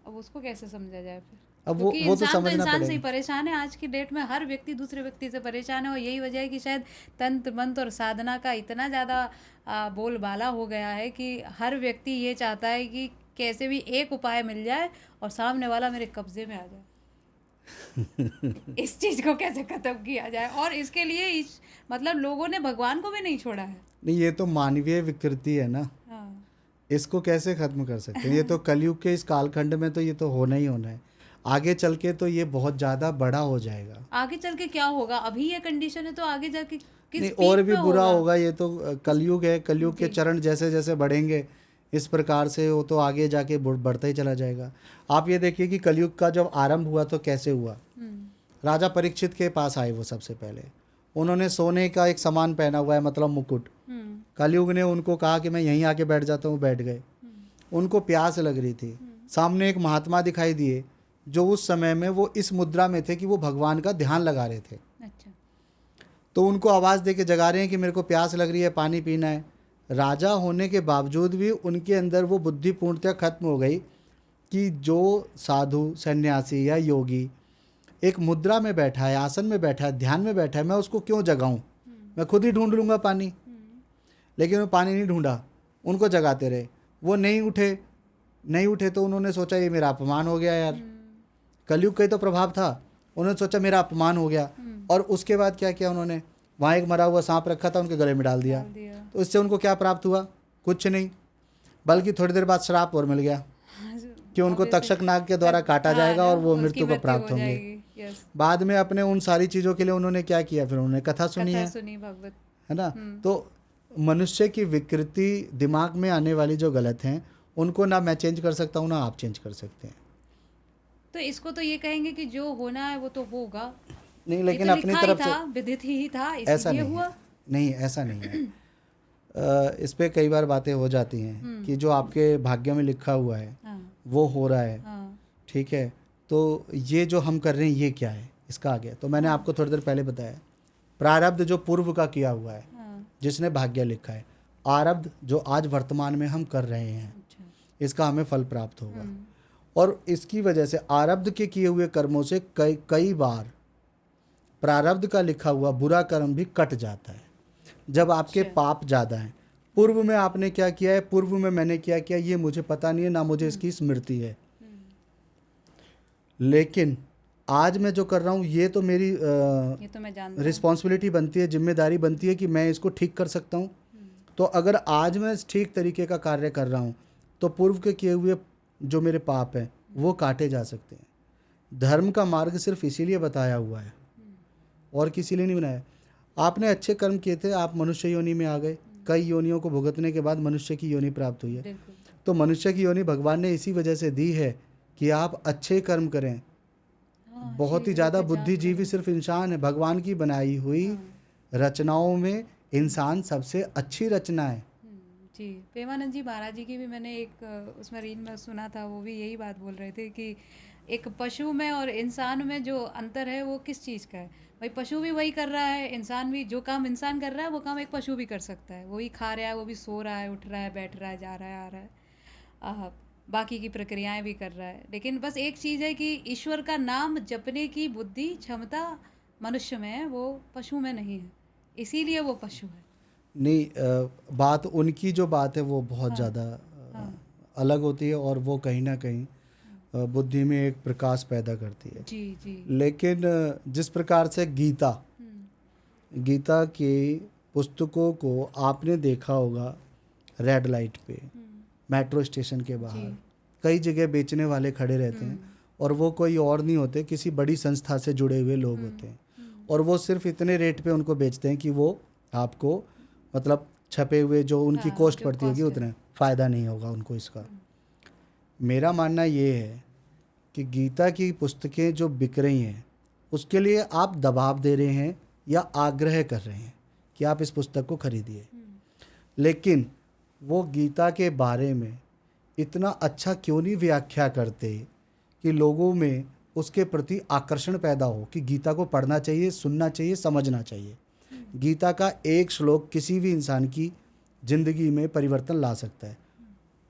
अब उसको कैसे समझा जाए फिर? अब क्योंकि वो तो इंसान तो समझना इंसान से ही पड़ेगा। परेशान है। आज की डेट में हर व्यक्ति दूसरे व्यक्ति से परेशान है और यही वजह है कि शायद तंत्र मंत्र और साधना का इतना ज़्यादा बोलबाला हो गया है कि हर व्यक्ति ये चाहता है कि कैसे भी एक उपाय मिल जाए और सामने वाला मेरे कब्जे में आ जाए। इस चीज़ को कैसे ख़त्म किया जाए, और इसके लिए मतलब लोगों ने भगवान को भी नहीं छोड़ा है। नहीं, ये तो मानवीय विकृति है ना, हाँ, इसको कैसे खत्म कर सकते हैं? ये तो कलयुग के इस कालखंड में तो ये तो होना ही होना है। आगे चल के तो ये बहुत ज़्यादा बड़ा हो जाएगा। आगे चल के क्या होगा? अभी ये कंडीशन है तो आगे जाके किस नहीं, और पीक भी पे बुरा होगा? होगा। ये तो कलयुग है, कलयुग के जी। चरण जैसे जैसे बढ़ेंगे इस प्रकार से वो तो आगे जाके बढ़ता ही चला जाएगा। आप ये देखिए कि कलयुग का जब आरंभ हुआ तो कैसे हुआ। राजा परीक्षित के पास आए वो सबसे पहले, उन्होंने सोने का एक सामान पहना हुआ है, मतलब मुकुट। कलयुग ने उनको कहा कि मैं यहीं आके बैठ जाता हूँ, बैठ गए। उनको प्यास लग रही थी, सामने एक महात्मा दिखाई दिए जो उस समय में वो इस मुद्रा में थे कि वो भगवान का ध्यान लगा रहे थे। अच्छा। तो उनको आवाज़ दे के जगा रहे हैं कि मेरे को प्यास लग रही है, पानी पीना है। राजा होने के बावजूद भी उनके अंदर वो बुद्धि पूर्णतः खत्म हो गई कि जो साधु सन्यासी या योगी एक मुद्रा में बैठा है, आसन में बैठा है, ध्यान में बैठा है, मैं उसको क्यों जगाऊं? मैं खुद ही ढूंढ लूँगा पानी। लेकिन वो पानी नहीं ढूंढा, उनको जगाते रहे। वो नहीं उठे तो उन्होंने सोचा ये मेरा अपमान हो गया यार। कलयुग का ही तो प्रभाव था। उन्होंने सोचा मेरा अपमान हो गया, और उसके बाद क्या किया उन्होंने, वहाँ एक मरा हुआ सांप रखा था, उनके गले में डाल दिया। तो इससे उनको क्या प्राप्त हुआ? कुछ नहीं, बल्कि थोड़ी देर बाद श्राप और मिल गया कि उनको तक्षक नाग के द्वारा काटा जाएगा और वो मृत्यु को प्राप्त होंगे। बाद में अपने उन सारी चीज़ों के लिए उन्होंने क्या किया, फिर उन्होंने कथा सुनी है, भगवत, है ना। तो मनुष्य की विकृति, दिमाग में आने वाली जो गलत हैं, उनको ना मैं चेंज कर सकता हूँ ना आप चेंज कर सकते हैं। तो इसको तो ये कहेंगे कि जो होना है वो तो होगा। नहीं, लेकिन तो अपनी तरफ से विदित ही था, ऐसा इसलिए नहीं हुआ। है। नहीं, ऐसा नहीं है। इस पे कई बार बातें हो जाती हैं कि जो आपके भाग्य में लिखा हुआ है वो हो रहा है, ठीक है। तो ये जो हम कर रहे हैं ये क्या है, इसका आ गया। तो मैंने आपको थोड़ी देर पहले बताया, प्रारब्ध जो पूर्व का किया हुआ है, जिसने भाग्य लिखा है, आरब्ध जो आज वर्तमान में हम कर रहे हैं, इसका हमें फल प्राप्त होगा। और इसकी वजह से आरब्ध के किए हुए कर्मों से कई बार प्रारब्ध का लिखा हुआ बुरा कर्म भी कट जाता है जब आपके पाप ज़्यादा हैं। पूर्व में आपने क्या किया है, पूर्व में मैंने क्या किया, ये मुझे पता नहीं है, ना मुझे इसकी स्मृति है। लेकिन आज मैं जो कर रहा हूँ ये तो मेरी ये तो मैं जानता हूँ, रिस्पॉन्सिबिलिटी बनती है, जिम्मेदारी बनती है कि मैं इसको ठीक कर सकता हूँ। तो अगर आज मैं ठीक तरीके का कार्य कर रहा हूँ तो पूर्व के किए हुए जो मेरे पाप हैं वो काटे जा सकते हैं। धर्म का मार्ग सिर्फ इसीलिए बताया हुआ है और किसी लिए नहीं बनाया। आपने अच्छे कर्म किए थे, आप मनुष्य योनि में आ गए, कई योनियों को भुगतने के बाद मनुष्य की योनि प्राप्त हुई है। तो मनुष्य की योनि भगवान ने इसी वजह से दी है कि आप अच्छे कर्म करें। बहुत ही ज़्यादा बुद्धिजीवी सिर्फ इंसान है। भगवान की बनाई हुई रचनाओं में इंसान सबसे अच्छी रचना है। जी, प्रेमानंद जी महाराज जी की भी मैंने एक उसमें रील में सुना था, वो भी यही बात बोल रहे थे कि एक पशु में और इंसान में जो अंतर है वो किस चीज़ का है। भाई पशु भी वही कर रहा है, इंसान भी जो काम इंसान कर रहा है वो काम एक पशु भी कर सकता है। वही खा रहा है, वो भी सो रहा है, उठ रहा है, बैठ रहा है, जा रहा है, आ रहा है, बाकी की प्रक्रियाएं भी कर रहा है। लेकिन बस एक चीज़ है कि ईश्वर का नाम जपने की बुद्धि क्षमता मनुष्य में है, वो पशु में नहीं है, इसीलिए वो पशु है। नहीं, बात उनकी जो बात है वो बहुत ज़्यादा अलग होती है और वो कहीं ना कहीं बुद्धि में एक प्रकाश पैदा करती है। जी जी। लेकिन जिस प्रकार से गीता की पुस्तकों को आपने देखा होगा, रेड लाइट पे, मेट्रो स्टेशन के बाहर कई जगह बेचने वाले खड़े रहते हैं और वो कोई और नहीं होते, किसी बड़ी संस्था से जुड़े हुए लोग होते हैं और वो सिर्फ इतने रेट पे उनको बेचते हैं कि वो आपको मतलब छपे हुए जो उनकी कॉस्ट पड़ती होगी उतने फ़ायदा नहीं होगा उनको इसका। मेरा मानना ये है कि गीता की पुस्तकें जो बिक रही हैं उसके लिए आप दबाव दे रहे हैं या आग्रह कर रहे हैं कि आप इस पुस्तक को खरीदिए, लेकिन वो गीता के बारे में इतना अच्छा क्यों नहीं व्याख्या करते कि लोगों में उसके प्रति आकर्षण पैदा हो कि गीता को पढ़ना चाहिए, सुनना चाहिए, समझना चाहिए। गीता का एक श्लोक किसी भी इंसान की ज़िंदगी में परिवर्तन ला सकता है।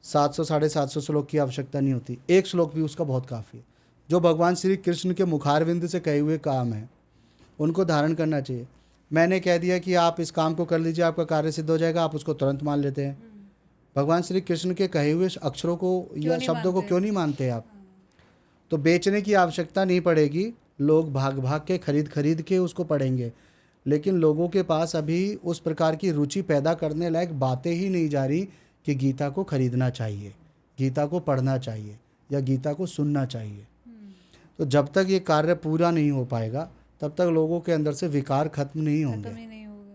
700 750 श्लोक की आवश्यकता नहीं होती, एक श्लोक भी उसका बहुत काफ़ी है। जो भगवान श्री कृष्ण के मुखारविंद से कहे हुए काम है उनको धारण करना चाहिए। मैंने कह दिया कि आप इस काम को कर लीजिए, आपका कार्य सिद्ध हो जाएगा, आप उसको तुरंत मान लेते हैं। भगवान श्री कृष्ण के कहे हुए अक्षरों को या नहीं शब्दों को मानते? क्यों नहीं मानते आप? तो बेचने की आवश्यकता नहीं पड़ेगी, लोग भाग भाग के खरीद के उसको पढ़ेंगे। लेकिन लोगों के पास अभी उस प्रकार की रुचि पैदा करने लायक बातें ही नहीं जा रही कि गीता को खरीदना चाहिए, गीता को पढ़ना चाहिए या गीता को सुनना चाहिए। तो जब तक ये कार्य पूरा नहीं हो पाएगा तब तक लोगों के अंदर से विकार खत्म नहीं खत्म होंगे। ही नहीं होगा।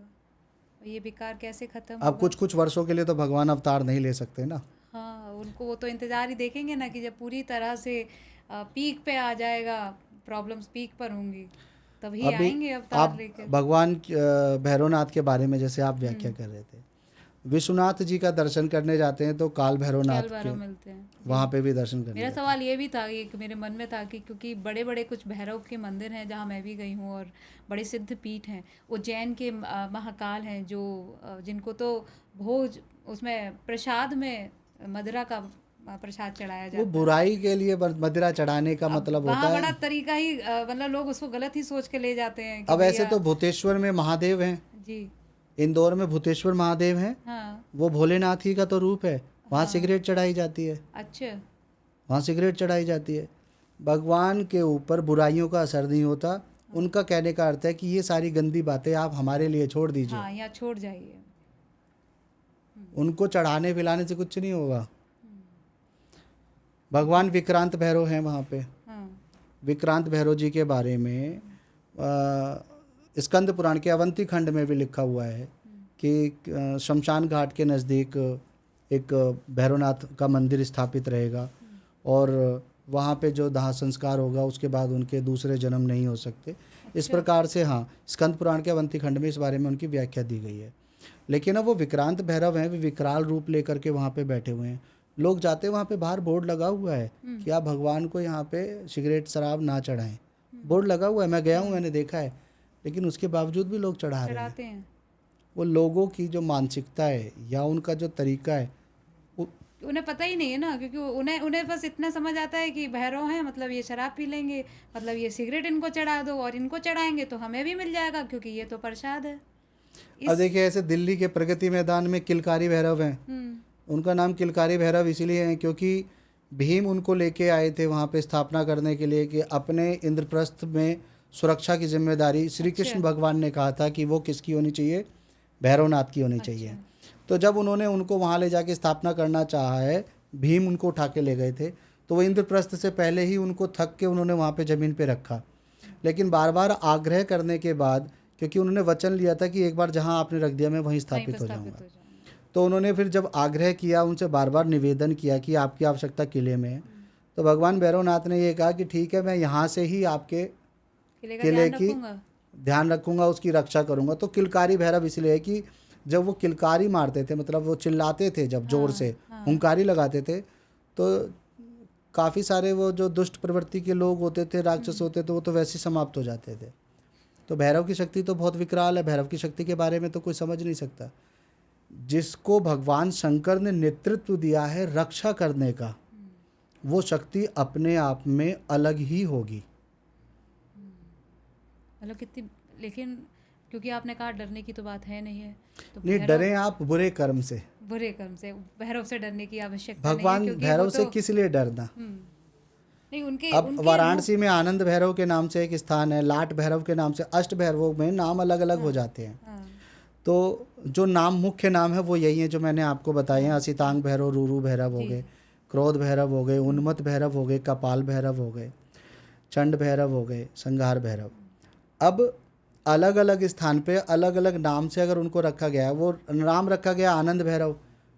और ये विकार कैसे खत्म अब होगा? कुछ वर्षों के लिए तो भगवान अवतार नहीं ले सकते ना। हाँ, उनको वो तो इंतजार ही देखेंगे ना कि जब पूरी तरह से पीक पे आ जाएगा, प्रॉब्लम्स पीक पर होंगी, तभी अभी आएंगे अवतार आप लेकर। भगवान भैरवनाथ के बारे में जैसे आप व्याख्या कर रहे थे, विश्वनाथ जी का दर्शन करने जाते हैं तो काल भैरवनाथ काल भैरव के मिलते हैं। वहाँ पे भी दर्शन करने मेरा जाते सवाल ये भी था, एक मेरे मन में था कि क्योंकि बड़े बड़े कुछ भैरव के मंदिर हैं जहाँ मैं भी गई हूँ और बड़े सिद्ध पीठ हैं। उज्जैन के महाकाल हैं जो जिनको तो भोज उसमें प्रसाद में मदिरा का प्रसाद चढ़ाया हैं। जाता वो है। बुराई के लिए मदिरा चढ़ाने का मतलब होता वहाँ है। बड़ा तरीका ही मतलब लोग उसको गलत ही सोच के ले जाते हैं कि अब ऐसे भैया- तो भूतेश्वर में महादेव हैं, जी इंदौर में भूतेश्वर महादेव हैं, हाँ वो भोलेनाथ ही का तो रूप है। वहाँ सिगरेट चढ़ाई जाती है, अच्छा वहाँ सिगरेट चढ़ाई जाती है। भगवान के ऊपर बुराइयों का असर नहीं होता। उनका कहने का अर्थ है कि ये सारी गंदी बातें आप हमारे लिए छोड़ दीजिए, हाँ यहाँ छोड़ जाइए। उनको चढ़ाने पिलाने से कुछ नहीं होगा। भगवान विक्रांत भैरव हैं वहाँ पे। हाँ विक्रांत भैरव जी के बारे में स्कंद पुराण के अवंती खंड में भी लिखा हुआ है कि शमशान घाट के नज़दीक एक भैरवनाथ का मंदिर स्थापित रहेगा और वहाँ पे जो दाह संस्कार होगा उसके बाद उनके दूसरे जन्म नहीं हो सकते। इस प्रकार से हाँ, स्कंद पुराण के अवंती खंड में इस बारे में उनकी व्याख्या दी गई है। लेकिन अब वो विक्रांत भैरव हैं, वे विकराल रूप लेकर के वहाँ पे बैठे हुए हैं। लोग जाते वहाँ पे बाहर बोर्ड लगा हुआ है कि आप भगवान को यहाँ पे सिगरेट शराब ना चढ़ाएं। बोर्ड लगा हुआ है, मैं गया हूँ, मैंने देखा है। लेकिन उसके बावजूद भी लोग चढ़ा रहे हैं। चढ़ाते हैं। वो लोगों की जो मानसिकता है या उनका जो तरीका है वो उन्हें पता ही नहीं है ना, क्योंकि उन्हें उन्हें बस इतना समझ आता है कि भैरव हैं मतलब ये शराब पी लेंगे, मतलब ये सिगरेट इनको चढ़ा दो और इनको चढ़ाएंगे तो हमें भी मिल जाएगा क्योंकि ये तो प्रसाद है। अब देखिए ऐसे दिल्ली के प्रगति मैदान में किलकारी भैरव हैं। उनका नाम किलकारी भैरव इसीलिए है क्योंकि भीम उनको लेके आए थे वहाँ पे स्थापना करने के लिए कि अपने इंद्रप्रस्थ में सुरक्षा की जिम्मेदारी श्री कृष्ण भगवान ने कहा था कि वो किसकी होनी चाहिए, भैरवनाथ की होनी चाहिए। तो जब उन्होंने उनको वहाँ ले जाके स्थापना करना चाहा है, भीम उनको उठा के ले गए थे, तो वो इंद्रप्रस्थ से पहले ही उनको थक के उन्होंने वहाँ पे ज़मीन पे रखा। लेकिन बार बार आग्रह करने के बाद, क्योंकि उन्होंने वचन लिया था कि एक बार जहाँ आपने रख दिया मैं वहीं स्थापित हो जाऊँगा, तो उन्होंने फिर जब आग्रह किया, उनसे बार बार निवेदन किया कि आपकी आवश्यकता किले में है, तो भगवान भैरवनाथ ने ये कहा कि ठीक है, मैं यहाँ से ही आपके किले की ध्यान रखूँगा, उसकी रक्षा करूँगा। तो किलकारी भैरव इसलिए है कि जब वो किलकारी मारते थे, मतलब वो चिल्लाते थे जब जोर से हुंकारी लगाते थे, तो काफ़ी सारे वो जो दुष्ट प्रवृत्ति के लोग होते थे, राक्षस होते थे, वो तो वैसे ही समाप्त हो जाते थे। तो भैरव की शक्ति तो बहुत विकराल है। भैरव की शक्ति के बारे में तो कोई समझ नहीं सकता। जिसको भगवान शंकर ने नेतृत्व दिया है रक्षा करने का, वो शक्ति अपने आप में अलग ही होगी। मतलब कितनी, लेकिन क्योंकि आपने कहा डरने की तो बात है नहीं है, तो नहीं डरे आप बुरे कर्म से, बुरे कर्म से भैरव से डरने की आवश्यकता भगवान नहीं है, क्योंकि भैरव वो से तो- किस लिए डरना। नहीं उनके अब उनके वाराणसी में आनंद भैरव के नाम से एक स्थान है, लाट भैरव के नाम से, अष्ट भैरवों में नाम अलग अलग हो जाते हैं। हाँ, तो जो नाम मुख्य नाम है वो यही है जो मैंने आपको बताए हैं। असितांग भैरव, रूरू भैरव हो गए, क्रोध भैरव हो गए, उन्मत्त भैरव हो गए, कपाल भैरव हो गए, चंड भैरव हो गए, संहार भैरव। अब अलग अलग स्थान पे अलग अलग नाम से अगर उनको रखा गया है, वो नाम रखा गया आनंद भैरव,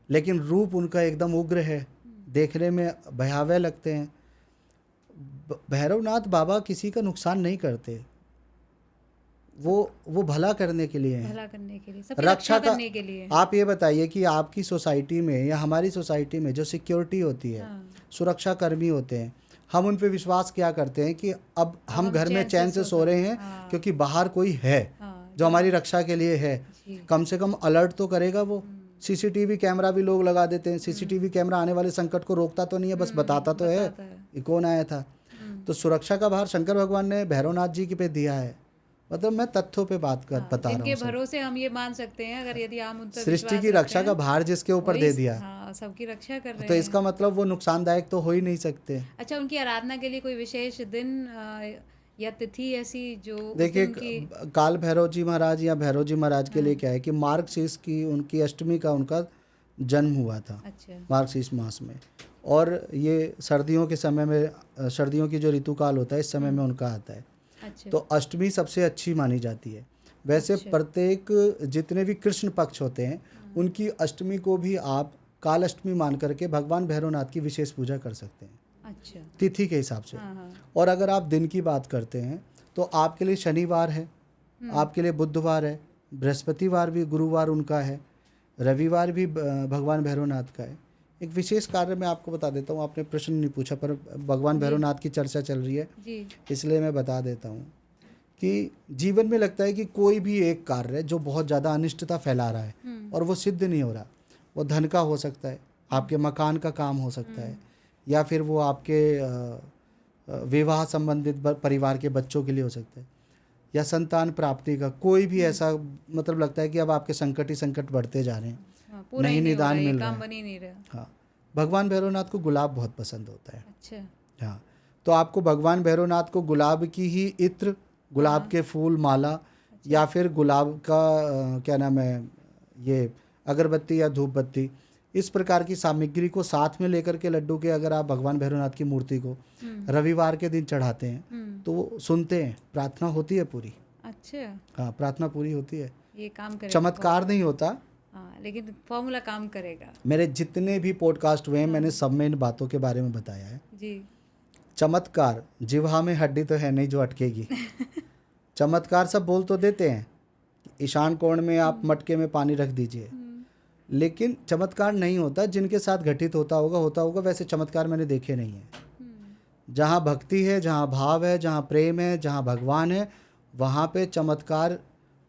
लेकिन रूप उनका एकदम उग्र है, देखने में भयावह लगते हैं। भैरवनाथ बाबा किसी का नुकसान नहीं करते, वो भला करने के लिए हैं, भला करने के लिए, सबकी रक्षा रक्षा का। करने के लिए। आप ये बताइए कि आपकी सोसाइटी में या हमारी सोसाइटी में जो सिक्योरिटी होती है, सुरक्षा कर्मी होते हैं, हम उन पे विश्वास क्या करते हैं कि अब हम घर में चैन से सो रहे हैं क्योंकि बाहर कोई है जो हमारी रक्षा के लिए है, कम से कम अलर्ट तो करेगा वो। सीसीटीवी कैमरा भी लोग लगा देते हैं, सीसीटीवी कैमरा आने वाले संकट को रोकता तो नहीं है, बस बताता तो है कि कौन आया था। तो सुरक्षा का भार शंकर भगवान ने भैरवनाथ जी के पे दिया है। मतलब मैं तथ्यों पे बता रहा जिनके हूँ सर। भरोसे हम ये मान सकते हैं, अगर यदि हम उन पर सृष्टि विश्वास की रखते रक्षा का हैं, भार जिसके ऊपर वही दे दिया, हाँ सबकी रक्षा कर तो रहे इसका हैं। मतलब वो नुकसानदायक तो हो ही नहीं सकते। अच्छा, उनकी आराधना के लिए कोई विशेष दिन या तिथि ऐसी जो उस देखिए दिन की? काल भैरव जी महाराज या भैरव जी महाराज के लिए हाँ। क्या है कि मार्गशीर्ष की उनकी अष्टमी का उनका जन्म हुआ था, अच्छा। मार्गशीर्ष मास में। और ये सर्दियों के समय में, सर्दियों की जो ऋतुकाल होता है इस समय में उनका आता है। अच्छा। तो अष्टमी सबसे अच्छी मानी जाती है। वैसे अच्छा। प्रत्येक जितने भी कृष्ण पक्ष होते हैं उनकी अष्टमी को भी आप काल अष्टमी मान करके भगवान भैरवनाथ की विशेष पूजा कर सकते हैं, अच्छा। तिथि के हिसाब से। हाँ हाँ। और अगर आप दिन की बात करते हैं तो आपके लिए शनिवार है, आपके लिए बुधवार है, बृहस्पतिवार भी, गुरुवार उनका है, रविवार भी भगवान भैरवनाथ का है। एक विशेष कार्य मैं आपको बता देता हूँ, आपने प्रश्न नहीं पूछा पर भगवान भैरवनाथ की चर्चा चल रही है जी। इसलिए मैं बता देता हूँ कि जीवन में लगता है कि कोई भी एक कार्य है जो बहुत ज़्यादा अनिष्टता फैला रहा है और वो सिद्ध नहीं हो रहा। वो धन का हो सकता है, आपके मकान का काम हो सकता है, या फिर वो आपके विवाह संबंधित परिवार के बच्चों के लिए हो सकता है, या संतान प्राप्ति का कोई भी ऐसा, मतलब लगता है कि अब आपके संकट ही संकट बढ़ते जा रहे हैं, हाँ, पूरा ही नहीं नहीं हो रहा, निदान ये मिल रहा काम है। बन ही नहीं रहा। हाँ, भगवान भैरवनाथ को गुलाब बहुत पसंद होता है। अच्छा। हाँ, तो आपको भगवान भैरवनाथ को गुलाब की ही इत्र, गुलाब के फूल माला, या फिर गुलाब का क्या नाम है, ये अगरबत्ती या धूप बत्ती, इस प्रकार की सामग्री को साथ में लेकर के लड्डू के अगर आप भगवान भैरवनाथ की मूर्ति को रविवार के दिन चढ़ाते हैं तो वो सुनते हैं, प्रार्थना होती है पूरी। अच्छा, हाँ, प्रार्थना पूरी होती है। ये काम करेगा। चमत्कार नहीं होता। हाँ, लेकिन फॉर्मूला काम करेगा। मेरे जितने भी पॉडकास्ट हुए हैं मैंने सब में इन बातों के बारे में बताया है। जी। चमत्कार, जिह्वा में हड्डी तो है नहीं जो अटकेगी। चमत्कार सब बोल तो देते हैं, ईशान कोण में आप मटके में पानी रख दीजिए, लेकिन चमत्कार नहीं होता। जिनके साथ घटित होता होगा, वैसे चमत्कार मैंने देखे नहीं है। जहाँ भक्ति है, जहाँ भाव है, जहाँ प्रेम है, जहाँ भगवान है, वहाँ पे चमत्कार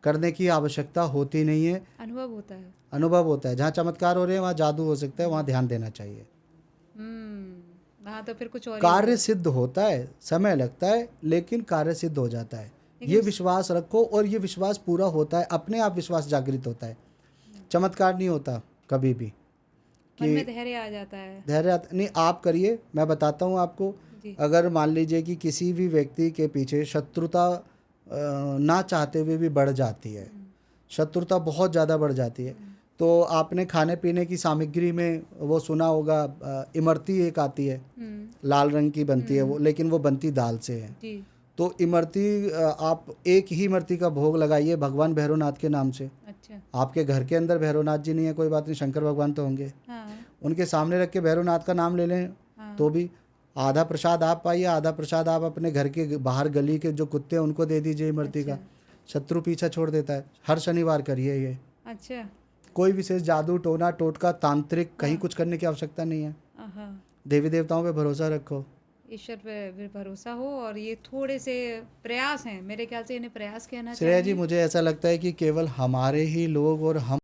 करने की आवश्यकता होती नहीं है, अनुभव होता है। अनुभव होता है। जहाँ चमत्कार हो रहे हैं वहाँ जादू हो सकता है, वहाँ ध्यान देना चाहिए। वहाँ तो फिर कुछ और ही कार्य सिद्ध होता है, समय लगता है लेकिन कार्य सिद्ध हो जाता है। ये विश्वास रखो और ये विश्वास पूरा होता है, अपने आप विश्वास जागृत होता है। चमत्कार नहीं होता कभी भी मन में धैर्य आ जाता है। धैर्य नहीं। आप करिए, मैं बताता हूँ आपको। जी। अगर मान लीजिए कि किसी भी व्यक्ति के पीछे शत्रुता ना चाहते हुए भी बढ़ जाती है, शत्रुता बहुत ज़्यादा बढ़ जाती है, तो आपने खाने पीने की सामग्री में वो सुना होगा, इमरती एक आती है, लाल रंग की बनती है वो, लेकिन वो बनती दाल से है। जी। तो इमरती, आप एक ही इमरती का भोग लगाइए भगवान भैरवनाथ के नाम से। अच्छा। आपके घर के अंदर भैरवनाथ जी नहीं है, कोई बात नहीं, शंकर भगवान तो होंगे। हाँ। उनके सामने रख के भैरवनाथ का नाम ले लें तो भी आधा प्रसाद आप पाइए, आधा प्रसाद आप अपने घर के बाहर गली के जो कुत्ते हैं उनको दे दीजिए इमरती का। शत्रु पीछा छोड़ देता है। हर शनिवार करिए ये। अच्छा। कोई विशेष जादू टोना टोटका तांत्रिक कहीं कुछ करने की आवश्यकता नहीं है। देवी देवताओं पे भरोसा रखो, ईश्वर पे भरोसा हो, और ये थोड़े से प्रयास हैं, मेरे ख्याल से इन्हें प्रयास कहना श्रेया जी। चाहिए। मुझे ऐसा लगता है कि केवल हमारे ही लोग और हम